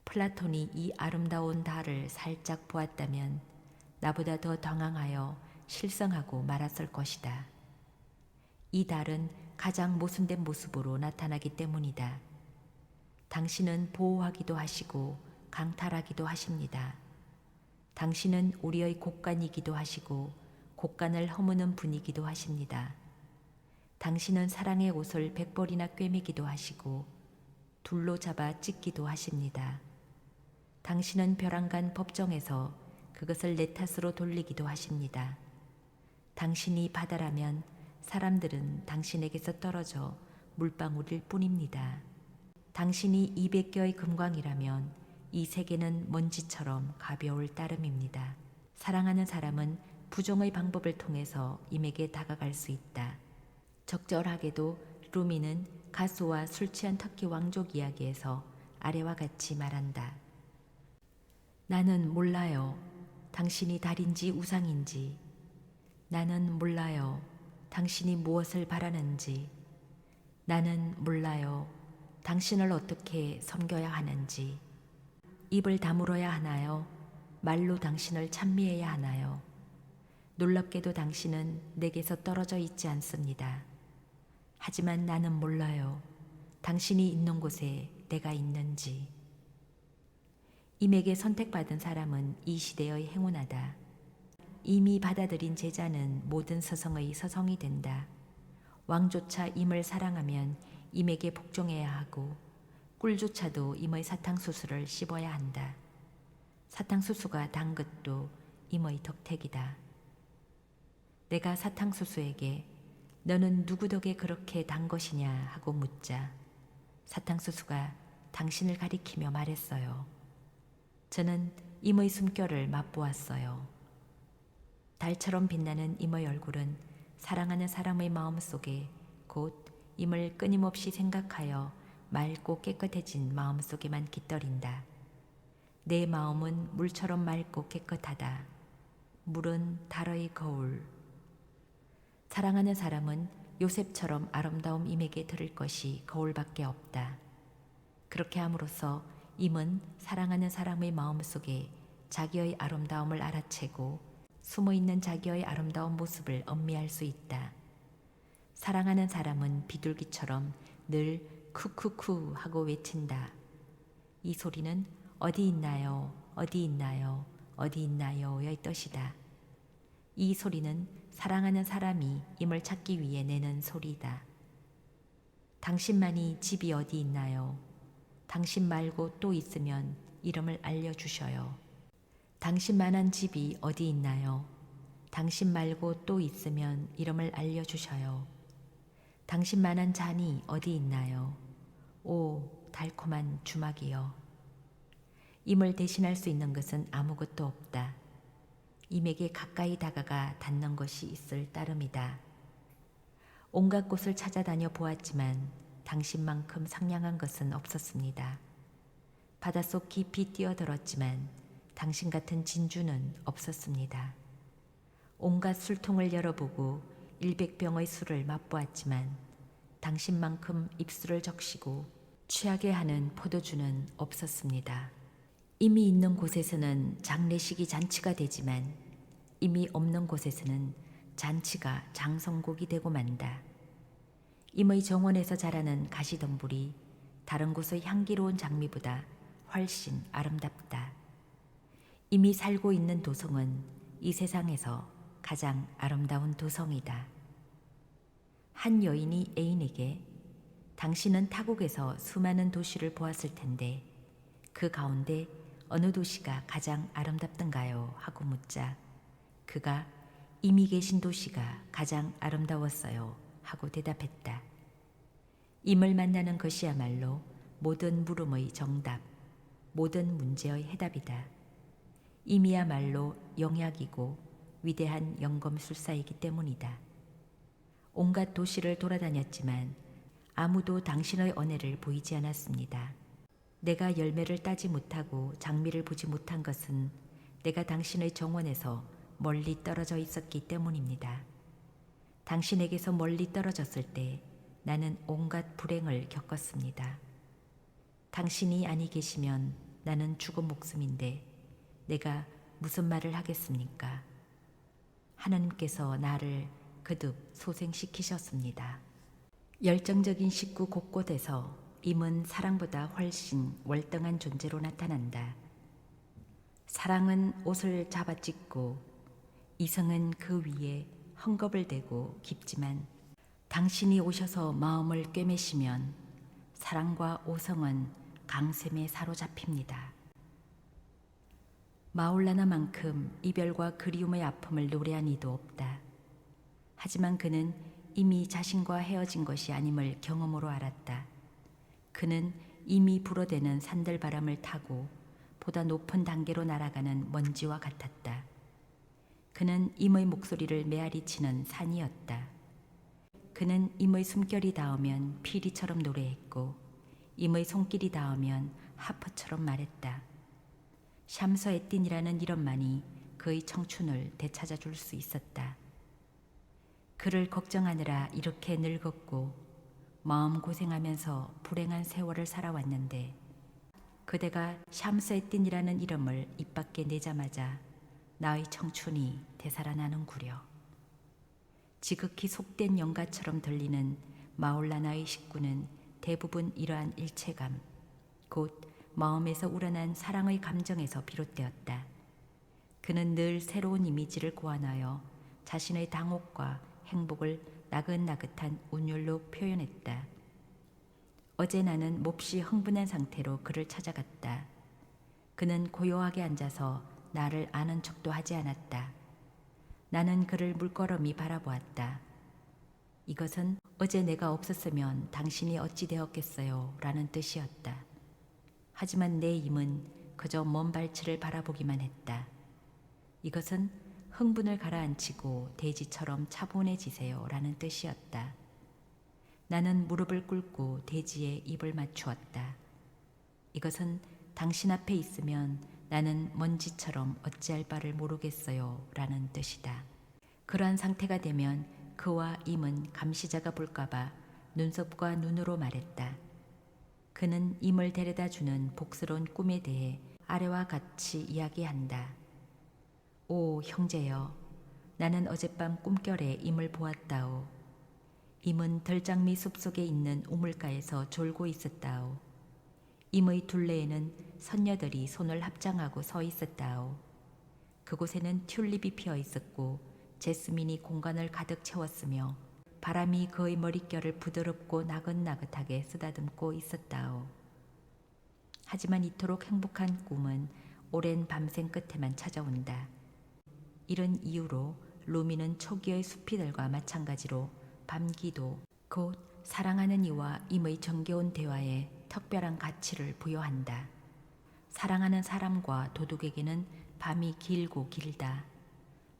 플라톤이 이 아름다운 달을 살짝 보았다면 나보다 더 당황하여 실성하고 말았을 것이다. 이 달은 가장 모순된 모습으로 나타나기 때문이다. 당신은 보호하기도 하시고 강탈하기도 하십니다. 당신은 우리의 곡간이기도 하시고 곡간을 허무는 분이기도 하십니다. 당신은 사랑의 옷을 100벌이나 꿰매기도 하시고 둘로 잡아 찢기도 하십니다. 당신은 벼랑간 법정에서 그것을 내 탓으로 돌리기도 하십니다. 당신이 바다라면 사람들은 당신에게서 떨어져 물방울일 뿐입니다. 당신이 200개의 금광이라면 이 세계는 먼지처럼 가벼울 따름입니다. 사랑하는 사람은 부정의 방법을 통해서 임에게 다가갈 수 있다. 적절하게도 루미는 가수와 술 취한 터키 왕족 이야기에서 아래와 같이 말한다. 나는 몰라요. 당신이 달인지 우상인지. 나는 몰라요. 당신이 무엇을 바라는지. 나는 몰라요. 당신을 어떻게 섬겨야 하는지. 입을 다물어야 하나요? 말로 당신을 찬미해야 하나요? 놀랍게도 당신은 내게서 떨어져 있지 않습니다. 하지만 나는 몰라요. 당신이 있는 곳에 내가 있는지. 임에게 선택받은 사람은 이 시대의 행운하다. 이미 받아들인 제자는 모든 서성의 서성이 된다. 왕조차 임을 사랑하면 임에게 복종해야 하고 꿀조차도 임의 사탕수수를 씹어야 한다. 사탕수수가 단 것도 임의 덕택이다. 내가 사탕수수에게 너는 누구 덕에 그렇게 단 것이냐 하고 묻자 사탕수수가 당신을 가리키며 말했어요. 저는 임의 숨결을 맛보았어요. 달처럼 빛나는 임의 얼굴은 사랑하는 사람의 마음속에 곧 임을 끊임없이 생각하여 맑고 깨끗해진 마음속에만 깃들인다. 내 마음은 물처럼 맑고 깨끗하다. 물은 달의 거울. 사랑하는 사람은 요셉처럼 아름다운 임에게 들을 것이 거울밖에 없다. 그렇게 함으로써 임은 사랑하는 사람의 마음속에 자기의 아름다움을 알아채고 숨어있는 자기의 아름다운 모습을 음미할 수 있다. 사랑하는 사람은 비둘기처럼 늘 쿠쿠쿠 하고 외친다. 이 소리는 어디 있나요? 어디 있나요? 어디 있나요?의 뜻이다. 이 소리는 사랑하는 사람이 임을 찾기 위해 내는 소리다. 당신만이 집이 어디 있나요? 당신 말고 또 있으면 이름을 알려주셔요. 당신만한 집이 어디 있나요? 당신 말고 또 있으면 이름을 알려주셔요. 당신만한 잔이 어디 있나요? 오, 달콤한 주막이여. 임을 대신할 수 있는 것은 아무것도 없다. 임에게 가까이 다가가 닿는 것이 있을 따름이다. 온갖 곳을 찾아다녀 보았지만 당신만큼 상냥한 것은 없었습니다. 바닷속 깊이 뛰어들었지만 당신 같은 진주는 없었습니다. 온갖 술통을 열어보고 100병의 술을 맛보았지만 당신만큼 입술을 적시고 취하게 하는 포도주는 없었습니다. 임이 있는 곳에서는 장례식이 잔치가 되지만 임이 없는 곳에서는 잔치가 장성곡이 되고 만다. 임의 정원에서 자라는 가시덤불이 다른 곳의 향기로운 장미보다 훨씬 아름답다. 임이 살고 있는 도성은 이 세상에서 가장 아름다운 도성이다. 한 여인이 애인에게 당신은 타국에서 수많은 도시를 보았을 텐데 그 가운데 어느 도시가 가장 아름답던가요? 하고 묻자 그가 임이 계신 도시가 가장 아름다웠어요 하고 대답했다. 임을 만나는 것이야말로 모든 물음의 정답, 모든 문제의 해답이다. 임이야말로 영약이고 위대한 영검술사이기 때문이다. 온갖 도시를 돌아다녔지만 아무도 당신의 언해를 보이지 않았습니다. 내가 열매를 따지 못하고 장미를 보지 못한 것은 내가 당신의 정원에서 멀리 떨어져 있었기 때문입니다. 당신에게서 멀리 떨어졌을 때 나는 온갖 불행을 겪었습니다. 당신이 아니 계시면 나는 죽은 목숨인데 내가 무슨 말을 하겠습니까? 하나님께서 나를 거듭 소생시키셨습니다. 열정적인 식구 곳곳에서 임은 사랑보다 훨씬 월등한 존재로 나타난다. 사랑은 옷을 잡아찢고 이성은 그 위에 헝겊을 대고 깊지만 당신이 오셔서 마음을 꿰매시면 사랑과 오성은 강샘에 사로잡힙니다. 마울라나만큼 이별과 그리움의 아픔을 노래한 이도 없다. 하지만 그는 이미 자신과 헤어진 것이 아님을 경험으로 알았다. 그는 이미 불어대는 산들바람을 타고 보다 높은 단계로 날아가는 먼지와 같았다. 그는 임의 목소리를 메아리치는 산이었다. 그는 임의 숨결이 닿으면 피리처럼 노래했고 임의 손길이 닿으면 하프처럼 말했다. 샴서에틴이라는 이름만이 그의 청춘을 되찾아줄 수 있었다. 그를 걱정하느라 이렇게 늙었고 마음고생하면서 불행한 세월을 살아왔는데 그대가 샴서에틴이라는 이름을 입 밖에 내자마자 나의 청춘이 되살아나는구려. 지극히 속된 영가처럼 들리는 마울라나의 식구는 대부분 이러한 일체감, 곧 마음에서 우러난 사랑의 감정에서 비롯되었다. 그는 늘 새로운 이미지를 고안하여 자신의 당혹과 행복을 나긋나긋한 운율로 표현했다. 어제 나는 몹시 흥분한 상태로 그를 찾아갔다. 그는 고요하게 앉아서 나를 아는 척도 하지 않았다. 나는 그를 물끄러미 바라보았다. 이것은 어제 내가 없었으면 당신이 어찌 되었겠어요? 라는 뜻이었다. 하지만 내 임은 그저 먼 발치를 바라보기만 했다. 이것은 흥분을 가라앉히고 대지처럼 차분해지세요 라는 뜻이었다. 나는 무릎을 꿇고 대지에 입을 맞추었다. 이것은 당신 앞에 있으면 나는 먼지처럼 어찌할 바를 모르겠어요 라는 뜻이다. 그러한 상태가 되면 그와 임은 감시자가 볼까봐 눈썹과 눈으로 말했다. 그는 임을 데려다주는 복스러운 꿈에 대해 아래와 같이 이야기한다. 오 형제여, 나는 어젯밤 꿈결에 임을 보았다오. 임은 들장미 숲속에 있는 우물가에서 졸고 있었다오. 임의 둘레에는 선녀들이 손을 합장하고 서 있었다오. 그곳에는 튤립이 피어 있었고 제스민이 공간을 가득 채웠으며 바람이 그의 머릿결을 부드럽고 나긋나긋하게 쓰다듬고 있었다오. 하지만 이토록 행복한 꿈은 오랜 밤샘 끝에만 찾아온다. 이런 이유로 루미는 초기의 수피들과 마찬가지로 밤기도 곧 사랑하는 이와 임의 정겨운 대화에 특별한 가치를 부여한다. 사랑하는 사람과 도둑에게는 밤이 길고 길다.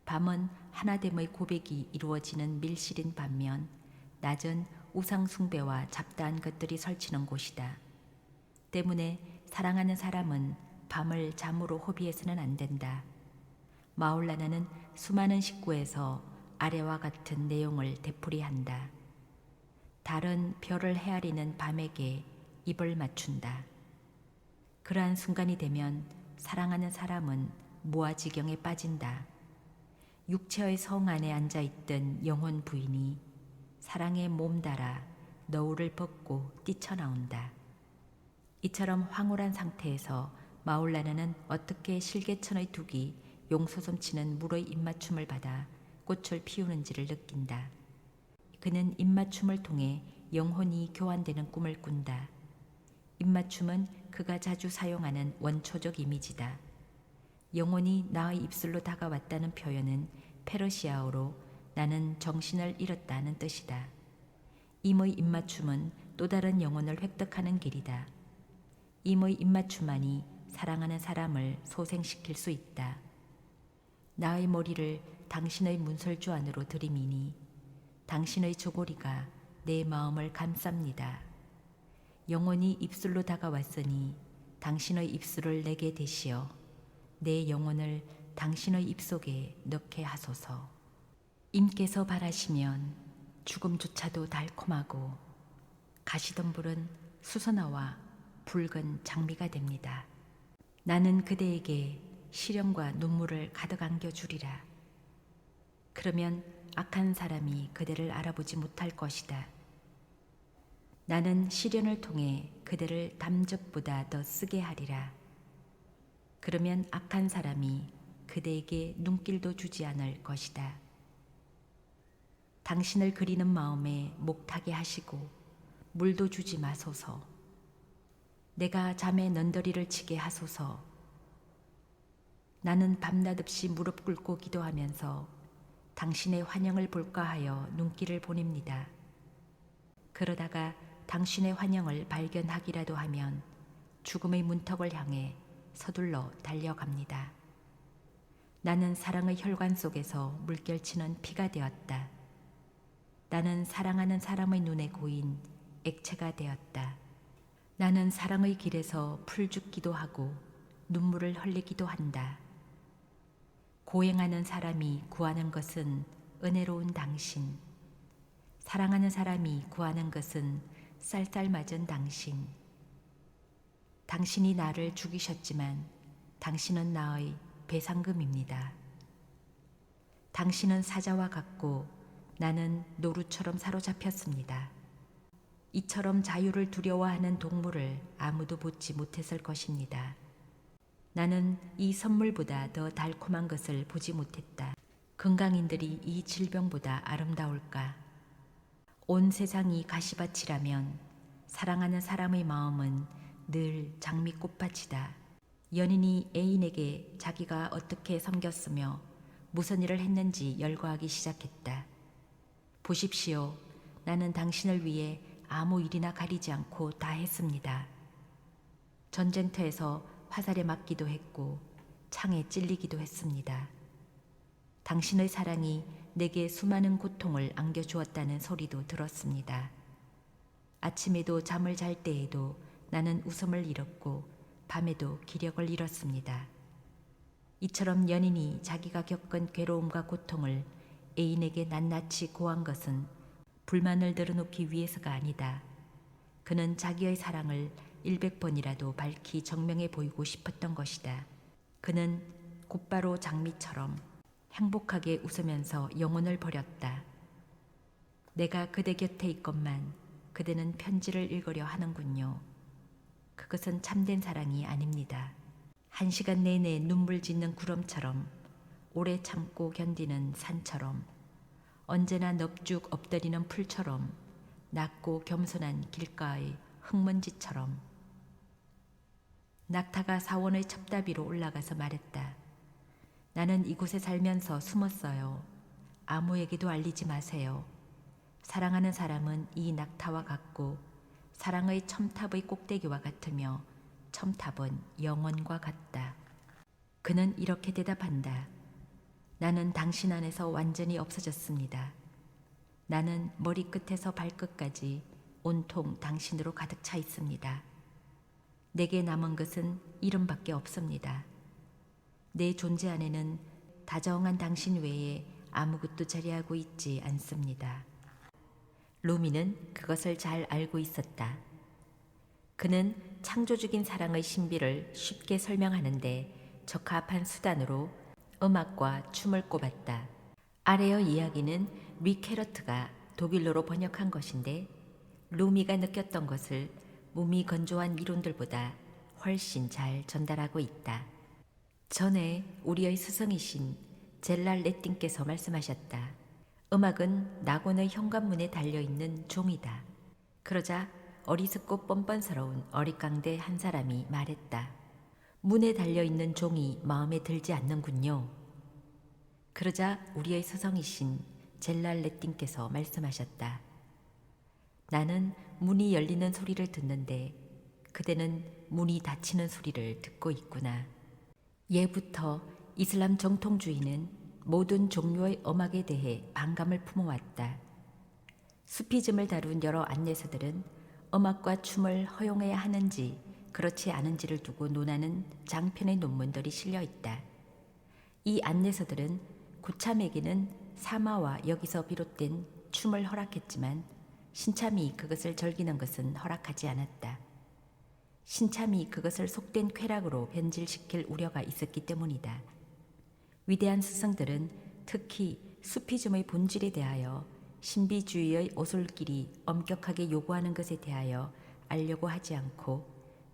밤은 하나됨의 고백이 이루어지는 밀실인 반면 낮은 우상 숭배와 잡다한 것들이 설치는 곳이다. 때문에 사랑하는 사람은 밤을 잠으로 허비해서는 안 된다. 마울라나는 수많은 식구에서 아래와 같은 내용을 되풀이한다. 달은 별을 헤아리는 밤에게 입을 맞춘다. 그러한 순간이 되면 사랑하는 사람은 무아지경에 빠진다. 육체의 성 안에 앉아있던 영혼 부인이 사랑에 몸달아 너울을 벗고 뛰쳐나온다. 이처럼 황홀한 상태에서 마울라나는 어떻게 실개천의 둑이 용솟음치는 물의 입맞춤을 받아 꽃을 피우는지를 느낀다. 그는 입맞춤을 통해 영혼이 교환되는 꿈을 꾼다. 입맞춤은 그가 자주 사용하는 원초적 이미지다. 영혼이 나의 입술로 다가왔다는 표현은 페르시아어로 나는 정신을 잃었다는 뜻이다. 임의 입맞춤은 또 다른 영혼을 획득하는 길이다. 임의 입맞춤만이 사랑하는 사람을 소생시킬 수 있다. 나의 머리를 당신의 문설주 안으로 들이미니 당신의 조고리가 내 마음을 감쌉니다. 영혼이 입술로 다가왔으니 당신의 입술을 내게 대시어 내 영혼을 당신의 입속에 넣게 하소서. 임께서 바라시면 죽음조차도 달콤하고 가시덤불은 수선화와 붉은 장미가 됩니다. 나는 그대에게 시련과 눈물을 가득 안겨주리라. 그러면 악한 사람이 그대를 알아보지 못할 것이다. 나는 시련을 통해 그대를 담즙보다 더 쓰게 하리라. 그러면 악한 사람이 그대에게 눈길도 주지 않을 것이다. 당신을 그리는 마음에 목타게 하시고 물도 주지 마소서. 내가 잠에 넌더리를 치게 하소서. 나는 밤낮 없이 무릎 꿇고 기도하면서 당신의 환영을 볼까 하여 눈길을 보냅니다. 그러다가 당신의 환영을 발견하기라도 하면 죽음의 문턱을 향해 서둘러 달려갑니다. 나는 사랑의 혈관 속에서 물결치는 피가 되었다. 나는 사랑하는 사람의 눈에 고인 액체가 되었다. 나는 사랑의 길에서 풀 죽기도 하고 눈물을 흘리기도 한다. 고행하는 사람이 구하는 것은 은혜로운 당신, 사랑하는 사람이 구하는 것은 쌀쌀맞은 당신. 당신이 나를 죽이셨지만 당신은 나의 배상금입니다. 당신은 사자와 같고 나는 노루처럼 사로잡혔습니다. 이처럼 자유를 두려워하는 동물을 아무도 보지 못했을 것입니다. 나는 이 선물보다 더 달콤한 것을 보지 못했다. 건강인들이 이 질병보다 아름다울까? 온 세상이 가시밭이라면 사랑하는 사람의 마음은 늘 장미꽃밭이다. 연인이 애인에게 자기가 어떻게 섬겼으며 무슨 일을 했는지 열거하기 시작했다. 보십시오. 나는 당신을 위해 아무 일이나 가리지 않고 다 했습니다. 전쟁터에서 화살에 맞기도 했고 창에 찔리기도 했습니다. 당신의 사랑이 내게 수많은 고통을 안겨주었다는 소리도 들었습니다. 아침에도 잠을 잘 때에도 나는 웃음을 잃었고 밤에도 기력을 잃었습니다. 이처럼 연인이 자기가 겪은 괴로움과 고통을 애인에게 낱낱이 고한 것은 불만을 늘어놓기 위해서가 아니다. 그는 자기의 사랑을 100번이라도 밝히 정명해 보이고 싶었던 것이다. 그는 곧바로 장미처럼 행복하게 웃으면서 영혼을 버렸다. 내가 그대 곁에 있건만 그대는 편지를 읽으려 하는군요. 그것은 참된 사랑이 아닙니다. 1시간 내내 눈물 짓는 구름처럼, 오래 참고 견디는 산처럼, 언제나 넙죽 엎드리는 풀처럼, 낮고 겸손한 길가의 흙먼지처럼. 낙타가 사원의 첩다비로 올라가서 말했다. 나는 이곳에 살면서 숨었어요. 아무에게도 알리지 마세요. 사랑하는 사람은 이 낙타와 같고 사랑의 첨탑의 꼭대기와 같으며 첨탑은 영원과 같다. 그는 이렇게 대답한다. 나는 당신 안에서 완전히 없어졌습니다. 나는 머리끝에서 발끝까지 온통 당신으로 가득 차 있습니다. 내게 남은 것은 이름밖에 없습니다. 내 존재 안에는 다정한 당신 외에 아무것도 자리하고 있지 않습니다. 루미는 그것을 잘 알고 있었다. 그는 창조적인 사랑의 신비를 쉽게 설명하는데 적합한 수단으로 음악과 춤을 꼽았다. 아래의 이야기는 리케러트가 독일어로 번역한 것인데 루미가 느꼈던 것을 몸이 건조한 이론들보다 훨씬 잘 전달하고 있다. 전에 우리의 스승이신 젤랄 레틴께서 말씀하셨다. 음악은 낙원의 현관문에 달려있는 종이다. 그러자 어리석고 뻔뻔스러운 어릿광대 한 사람이 말했다. 문에 달려있는 종이 마음에 들지 않는군요. 그러자 우리의 스승이신 젤랄 레틴께서 말씀하셨다. 나는 문이 열리는 소리를 듣는데 그대는 문이 닫히는 소리를 듣고 있구나. 예부터 이슬람 정통주의는 모든 종류의 음악에 대해 반감을 품어왔다. 수피즘을 다룬 여러 안내서들은 음악과 춤을 허용해야 하는지 그렇지 않은지를 두고 논하는 장편의 논문들이 실려 있다. 이 안내서들은 고참에게는 사마와 여기서 비롯된 춤을 허락했지만 신참이 그것을 즐기는 것은 허락하지 않았다. 신참이 그것을 속된 쾌락으로 변질시킬 우려가 있었기 때문이다. 위대한 스승들은 특히 수피즘의 본질에 대하여 신비주의의 오솔길이 엄격하게 요구하는 것에 대하여 알려고 하지 않고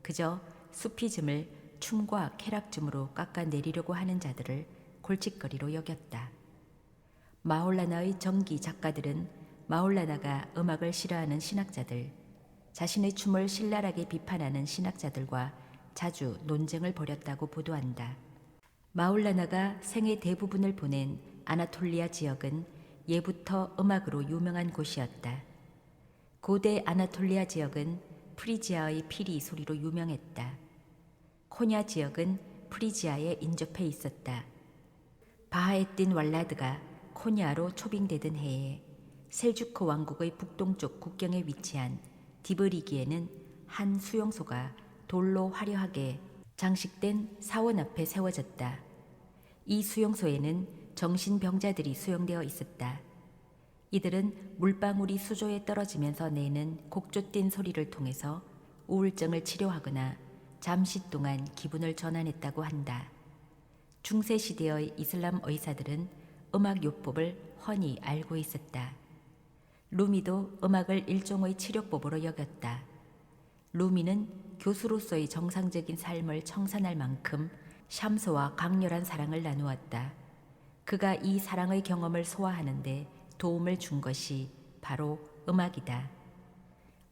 그저 수피즘을 춤과 쾌락즘으로 깎아내리려고 하는 자들을 골칫거리로 여겼다. 마울라나의 정기 작가들은 마울라나가 음악을 싫어하는 신학자들, 자신의 춤을 신랄하게 비판하는 신학자들과 자주 논쟁을 벌였다고 보도한다. 마울라나가 생애 대부분을 보낸 아나톨리아 지역은 예부터 음악으로 유명한 곳이었다. 고대 아나톨리아 지역은 프리지아의 피리 소리로 유명했다. 코냐 지역은 프리지아에 인접해 있었다. 바하에딘 왈라드가 코냐로 초빙되던 해에 셀주크 왕국의 북동쪽 국경에 위치한 디브리기에는 한 수용소가 돌로 화려하게 장식된 사원 앞에 세워졌다. 이 수용소에는 정신병자들이 수용되어 있었다. 이들은 물방울이 수조에 떨어지면서 내는 곡조띤 소리를 통해서 우울증을 치료하거나 잠시 동안 기분을 전환했다고 한다. 중세시대의 이슬람 의사들은 음악 요법을 훤히 알고 있었다. 루미도 음악을 일종의 치료법으로 여겼다. 루미는 교수로서의 정상적인 삶을 청산할 만큼 샴스와 강렬한 사랑을 나누었다. 그가 이 사랑의 경험을 소화하는데 도움을 준 것이 바로 음악이다.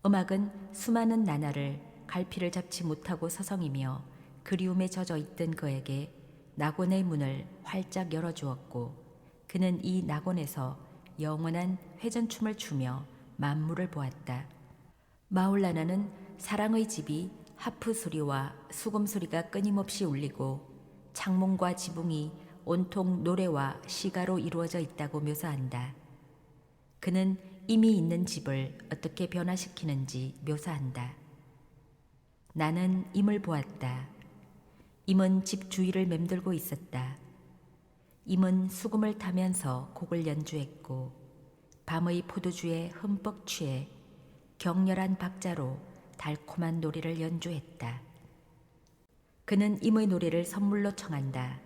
음악은 수많은 나날을 갈피를 잡지 못하고 서성이며 그리움에 젖어 있던 그에게 낙원의 문을 활짝 열어주었고 그는 이 낙원에서 영원한 회전춤을 추며 만물을 보았다. 마울라나는 사랑의 집이 하프 소리와 수금 소리가 끊임없이 울리고 창문과 지붕이 온통 노래와 시가로 이루어져 있다고 묘사한다. 그는 이미 있는 집을 어떻게 변화시키는지 묘사한다. 나는 임을 보았다. 임은 집 주위를 맴돌고 있었다. 임은 수금을 타면서 곡을 연주했고 밤의 포도주에 흠뻑 취해 격렬한 박자로 달콤한 노래를 연주했다. 그는 임의 노래를 선물로 청한다.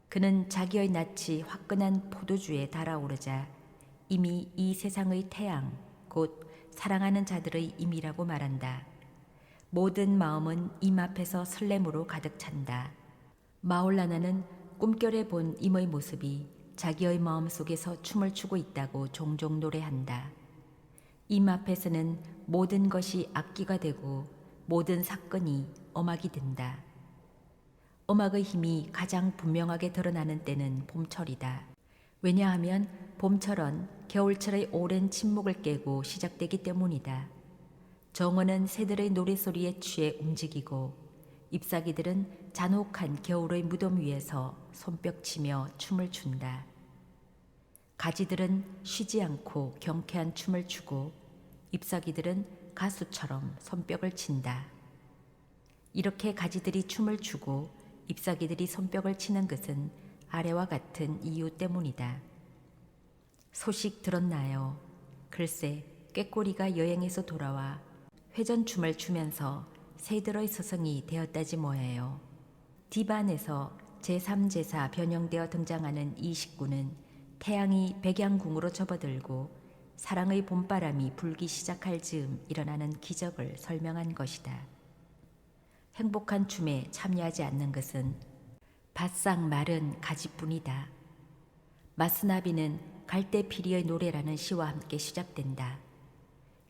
그는 자기의 낯이 화끈한 포도주에 달아오르자 이미 이 세상의 태양, 곧 사랑하는 자들의 임이라고 말한다. 모든 마음은 임 앞에서 설렘으로 가득 찬다. 마올라나는 꿈결에 본 임의 모습이 자기의 마음 속에서 춤을 추고 있다고 종종 노래한다. 임 앞에서는 모든 것이 악기가 되고 모든 사건이 음악이 된다. 음악의 힘이 가장 분명하게 드러나는 때는 봄철이다. 왜냐하면 봄철은 겨울철의 오랜 침묵을 깨고 시작되기 때문이다. 정원은 새들의 노랫소리에 취해 움직이고 잎사귀들은 잔혹한 겨울의 무덤 위에서 손뼉치며 춤을 춘다. 가지들은 쉬지 않고 경쾌한 춤을 추고 잎사귀들은 가수처럼 손뼉을 친다. 이렇게 가지들이 춤을 추고 잎사귀들이 손뼉을 치는 것은 아래와 같은 이유 때문이다. 소식 들었나요? 글쎄, 꾀꼬리가 여행에서 돌아와 회전춤을 추면서 새들의 스승이 되었다지 뭐예요. 디반에서 제3제사 변형되어 등장하는 이 식구는 태양이 백양궁으로 접어들고 사랑의 봄바람이 불기 시작할 즈음 일어나는 기적을 설명한 것이다. 행복한 춤에 참여하지 않는 것은 바싹 마른 가지뿐이다. 마스나비는 갈대피리의 노래라는 시와 함께 시작된다.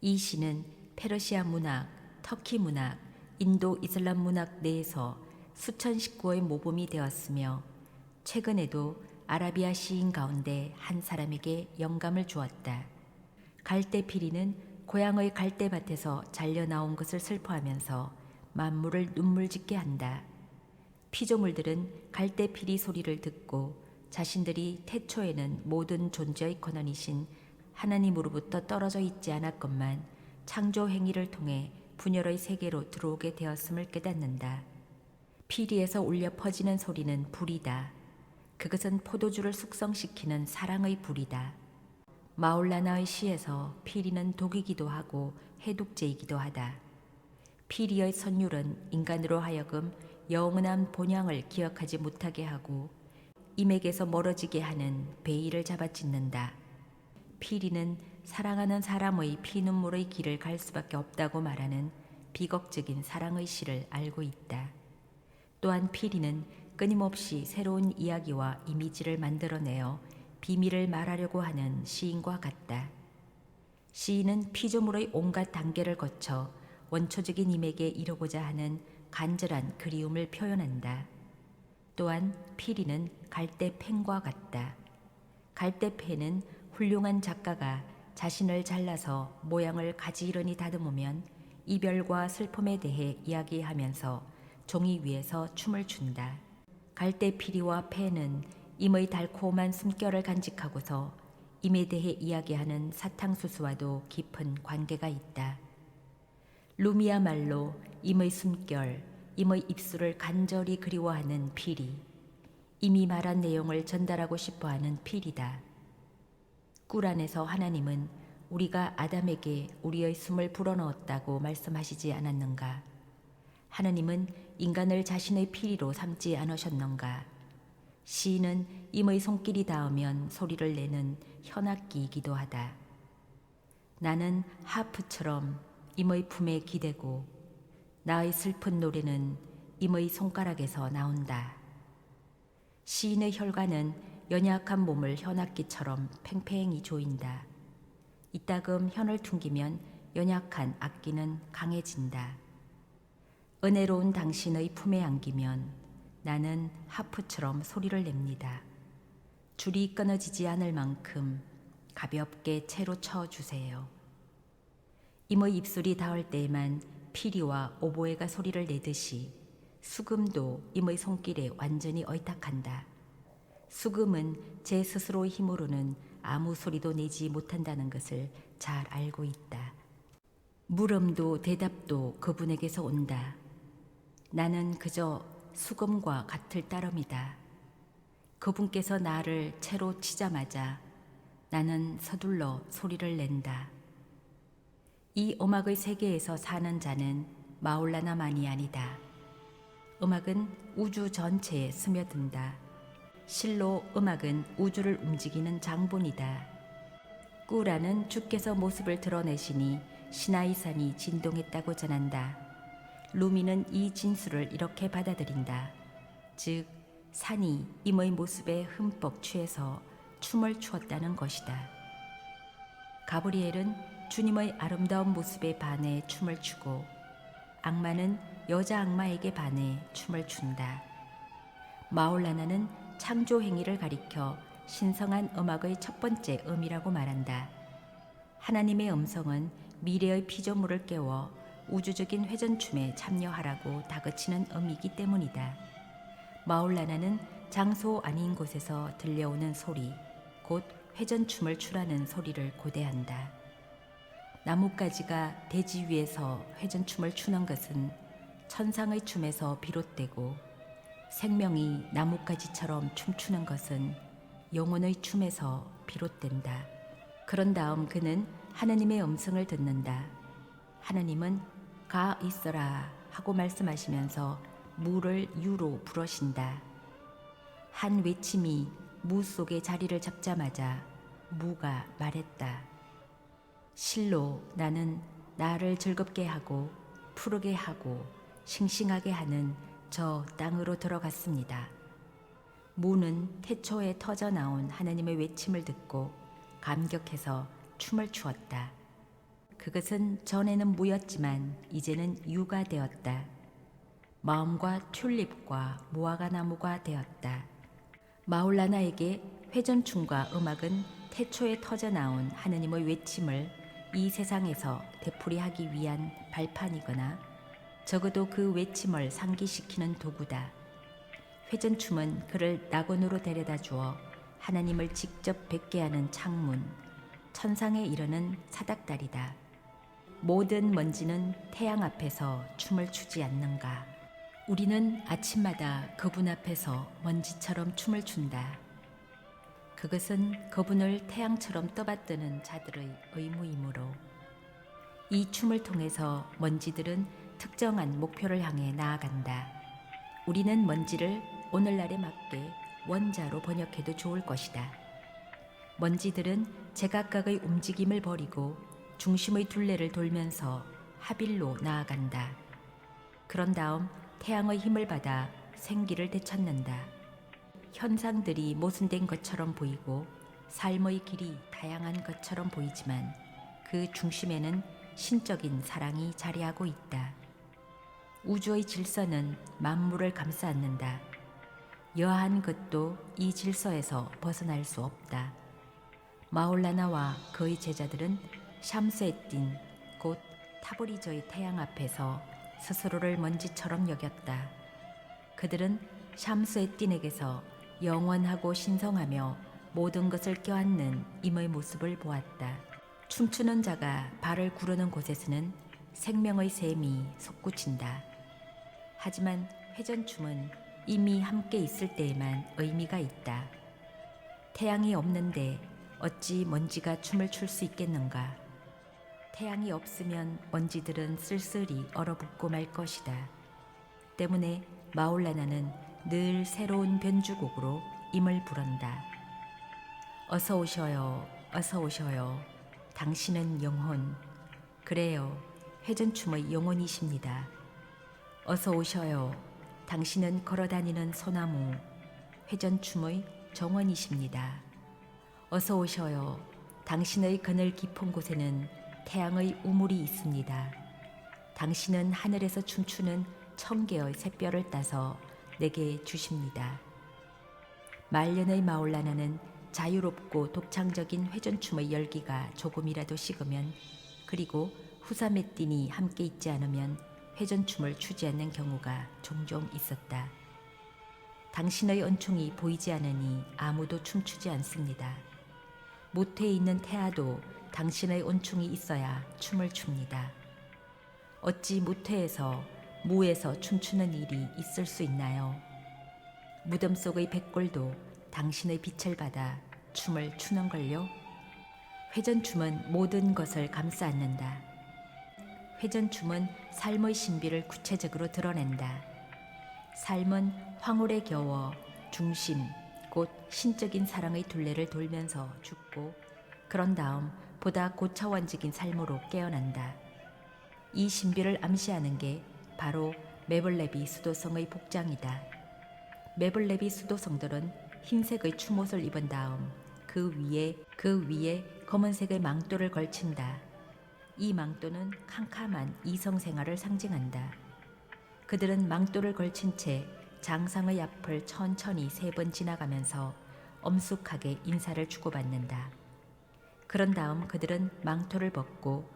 이 시는 페르시아 문학, 터키 문학, 인도 이슬람 문학 내에서 수천 식구의 모범이 되었으며 최근에도 아라비아 시인 가운데 한 사람에게 영감을 주었다. 갈대피리는 고향의 갈대밭에서 잘려나온 것을 슬퍼하면서 만물을 눈물짓게 한다. 피조물들은 갈대피리 소리를 듣고 자신들이 태초에는 모든 존재의 근원이신 하나님으로부터 떨어져 있지 않았건만 창조 행위를 통해 분열의 세계로 들어오게 되었음을 깨닫는다. 피리에서 울려 퍼지는 소리는 불이다. 그것은 포도주를 숙성시키는 사랑의 불이다. 마올라나의 시에서 피리는 독이기도 하고 해독제이기도 하다. 피리의 선율은 인간으로 하여금 영원한 본향을 기억하지 못하게 하고 임에게서 멀어지게 하는 베일을 잡아찢는다. 피리는 사랑하는 사람의 피눈물의 길을 갈 수밖에 없다고 말하는 비극적인 사랑의 시를 알고 있다. 또한 피리는 끊임없이 새로운 이야기와 이미지를 만들어내어 비밀을 말하려고 하는 시인과 같다. 시인은 피조물의 온갖 단계를 거쳐 원초적인 임에게 이르고자 하는 간절한 그리움을 표현한다. 또한 피리는 갈대펜과 같다. 갈대펜은 훌륭한 작가가 자신을 잘라서 모양을 가지런히 다듬으면 이별과 슬픔에 대해 이야기하면서 종이 위에서 춤을 춘다. 갈대피리와 펜은 임의 달콤한 숨결을 간직하고서 임에 대해 이야기하는 사탕수수와도 깊은 관계가 있다. 룸이야말로 임의 숨결, 임의 입술을 간절히 그리워하는 피리, 임이 말한 내용을 전달하고 싶어하는 피리다. 꿀 안에서 하나님은 우리가 아담에게 우리의 숨을 불어넣었다고 말씀하시지 않았는가? 하나님은 인간을 자신의 피리로 삼지 않으셨는가? 시인은 임의 손길이 닿으면 소리를 내는 현악기이기도 하다. 나는 하프처럼 임의 품에 기대고 나의 슬픈 노래는 임의 손가락에서 나온다. 시인의 혈관은 연약한 몸을 현악기처럼 팽팽히 조인다. 이따금 현을 퉁기면 연약한 악기는 강해진다. 은혜로운 당신의 품에 안기면 나는 하프처럼 소리를 냅니다. 줄이 끊어지지 않을 만큼 가볍게 채로 쳐주세요. 임의 입술이 닿을 때에만 피리와 오보에가 소리를 내듯이 수금도 임의 손길에 완전히 의탁한다. 수금은 제 스스로의 힘으로는 아무 소리도 내지 못한다는 것을 잘 알고 있다. 물음도 대답도 그분에게서 온다. 나는 그저 수금과 같을 따름이다. 그분께서 나를 채로 치자마자 나는 서둘러 소리를 낸다. 이 음악의 세계에서 사는 자는 마올라나만이 아니다. 음악은 우주 전체에 스며든다. 실로 음악은 우주를 움직이는 장본이다. 꾸라는 주께서 모습을 드러내시니 시나이산이 진동했다고 전한다. 루미는 이 진술을 이렇게 받아들인다. 즉 산이 임의 모습에 흠뻑 취해서 춤을 추었다는 것이다. 가브리엘은 주님의 아름다운 모습에 반해 춤을 추고 악마는 여자 악마에게 반해 춤을 춘다. 마울라나는 창조 행위를 가리켜 신성한 음악의 첫 번째 음이라고 말한다. 하나님의 음성은 미래의 피조물을 깨워 우주적인 회전춤에 참여하라고 다그치는 음이기 때문이다. 마울라나는 장소 아닌 곳에서 들려오는 소리, 곧 회전춤을 추라는 소리를 고대한다. 나뭇가지가 대지 위에서 회전춤을 추는 것은 천상의 춤에서 비롯되고 생명이 나뭇가지처럼 춤추는 것은 영혼의 춤에서 비롯된다. 그런 다음 그는 하나님의 음성을 듣는다. 하나님은 가 있어라 하고 말씀하시면서 무를 유로 부르신다. 한 외침이 무 속에 자리를 잡자마자 무가 말했다. 실로 나는 나를 즐겁게 하고 푸르게 하고 싱싱하게 하는 저 땅으로 들어갔습니다. 무는 태초에 터져 나온 하나님의 외침을 듣고 감격해서 춤을 추었다. 그것은 전에는 무였지만 이제는 유가 되었다. 마음과 튤립과 무화과 나무가 되었다. 마울라나에게 회전춤과 음악은 태초에 터져 나온 하나님의 외침을 이 세상에서 되풀이하기 위한 발판이거나 적어도 그 외침을 상기시키는 도구다. 회전춤은 그를 낙원으로 데려다 주어 하나님을 직접 뵙게 하는 창문, 천상에 이르는 사닥다리다. 모든 먼지는 태양 앞에서 춤을 추지 않는가. 우리는 아침마다 그분 앞에서 먼지처럼 춤을 춘다. 그것은 그분을 태양처럼 떠받드는 자들의 의무이므로 이 춤을 통해서 먼지들은 특정한 목표를 향해 나아간다. 우리는 먼지를 오늘날에 맞게 원자로 번역해도 좋을 것이다. 먼지들은 제각각의 움직임을 버리고 중심의 둘레를 돌면서 하빌로 나아간다. 그런 다음 태양의 힘을 받아 생기를 되찾는다. 현상들이 모순된 것처럼 보이고 삶의 길이 다양한 것처럼 보이지만 그 중심에는 신적인 사랑이 자리하고 있다. 우주의 질서는 만물을 감싸 안는다. 여한 것도 이 질서에서 벗어날 수 없다. 마울라나와 그의 제자들은 샴스에딘 곧 타브리저의 태양 앞에서 스스로를 먼지처럼 여겼다. 그들은 샴스에딘에게서 영원하고 신성하며 모든 것을 껴안는 임의 모습을 보았다. 춤추는 자가 발을 구르는 곳에서는 생명의 샘이 솟구친다. 하지만 회전춤은 이미 함께 있을 때에만 의미가 있다. 태양이 없는데 어찌 먼지가 춤을 출 수 있겠는가? 태양이 없으면 먼지들은 쓸쓸히 얼어붙고 말 것이다. 때문에 마울라나는 늘 새로운 변주곡으로 임을 부른다. 어서 오셔요, 어서 오셔요. 당신은 영혼. 그래요, 회전춤의 영혼이십니다. 어서 오셔요. 당신은 걸어다니는 소나무, 회전춤의 정원이십니다. 어서 오셔요. 당신의 그늘 깊은 곳에는 태양의 우물이 있습니다. 당신은 하늘에서 춤추는 1000개의 샛별을 따서 내게 주십니다. 말년의 마울라나는 자유롭고 독창적인 회전춤의 열기가 조금이라도 식으면, 그리고 후사메딘이 함께 있지 않으면 회전춤을 추지 않는 경우가 종종 있었다. 당신의 은총이 보이지 않으니 아무도 춤추지 않습니다. 모태에 있는 태아도 당신의 은총이 있어야 춤을 춥니다. 어찌 모태에서 무에서 춤추는 일이 있을 수 있나요? 무덤 속의 백골도 당신의 빛을 받아 춤을 추는걸요? 회전춤은 모든 것을 감싸 안는다. 회전춤은 삶의 신비를 구체적으로 드러낸다. 삶은 황홀에 겨워 중심, 곧 신적인 사랑의 둘레를 돌면서 죽고 그런 다음 보다 고차원적인 삶으로 깨어난다. 이 신비를 암시하는 게 바로 메블레비 수도성의 복장이다. 메블레비 수도성들은 흰색의 추못을 입은 다음 그 위에 검은색의 망토를 걸친다. 이 망토는 캄캄한 이성 생활을 상징한다. 그들은 망토를 걸친 채 장상의 앞을 천천히 3번 지나가면서 엄숙하게 인사를 주고받는다. 그런 다음 그들은 망토를 벗고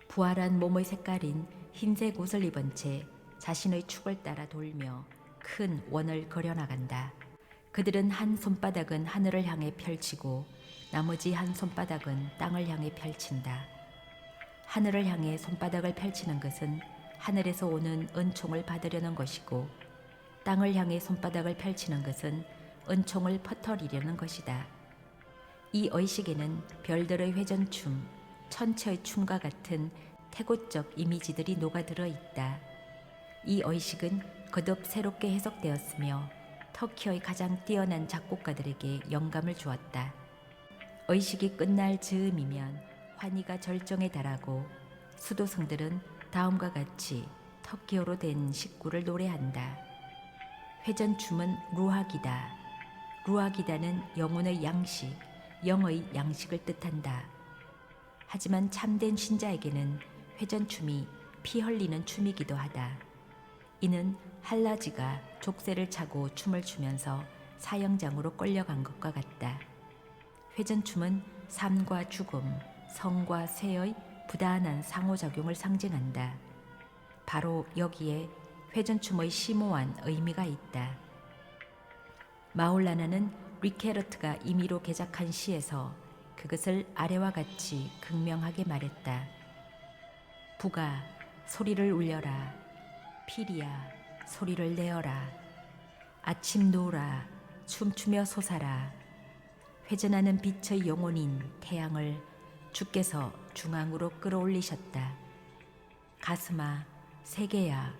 부활한 몸의 색깔인 흰색 옷을 입은 채 자신의 축을 따라 돌며 큰 원을 그려나간다. 그들은 한 손바닥은 하늘을 향해 펼치고 나머지 한 손바닥은 땅을 향해 펼친다. 하늘을 향해 손바닥을 펼치는 것은 하늘에서 오는 은총을 받으려는 것이고 땅을 향해 손바닥을 펼치는 것은 은총을 퍼뜨리려는 것이다. 이 의식에는 별들의 회전춤, 천체의 춤과 같은 태고적 이미지들이 녹아들어 있다. 이 의식은 거듭 새롭게 해석되었으며 터키의 가장 뛰어난 작곡가들에게 영감을 주었다. 의식이 끝날 즈음이면 환희가 절정에 달하고 수도승들은 다음과 같이 터키어로 된 식구를 노래한다. 회전춤은 루하기다. 루하기다는 영혼의 양식, 영의 양식을 뜻한다. 하지만 참된 신자에게는 회전춤이 피 흘리는 춤이기도 하다. 이는 할라지가 족쇄를 차고 춤을 추면서 사형장으로 끌려간 것과 같다. 회전춤은 삶과 죽음, 성과 쇠의 부단한 상호작용을 상징한다. 바로 여기에 회전춤의 심오한 의미가 있다. 마울라나는 리케르트가 임의로 개작한 시에서 그것을 아래와 같이 극명하게 말했다. 부가 소리를 울려라. 피리야 소리를 내어라. 아침 노라. 춤추며 솟아라. 회전하는 빛의 영혼인 태양을 주께서 중앙으로 끌어올리셨다. 가슴아, 세계야,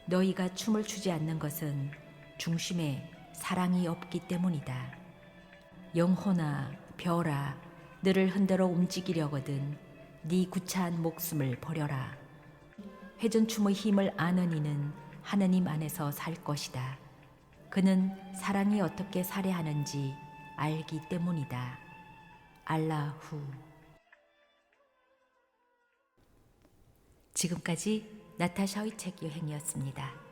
너희가 춤을 추지 않는 것은 중심에 사랑이 없기 때문이다. 영혼아, 별아, 너를 흔들어 움직이려거든 네 구차한 목숨을 버려라. 회전춤의 힘을 아는 이는 하느님 안에서 살 것이다. 그는 사랑이 어떻게 살해하는지 알기 때문이다. 알라후. 지금까지 나타샤의 책 여행이었습니다.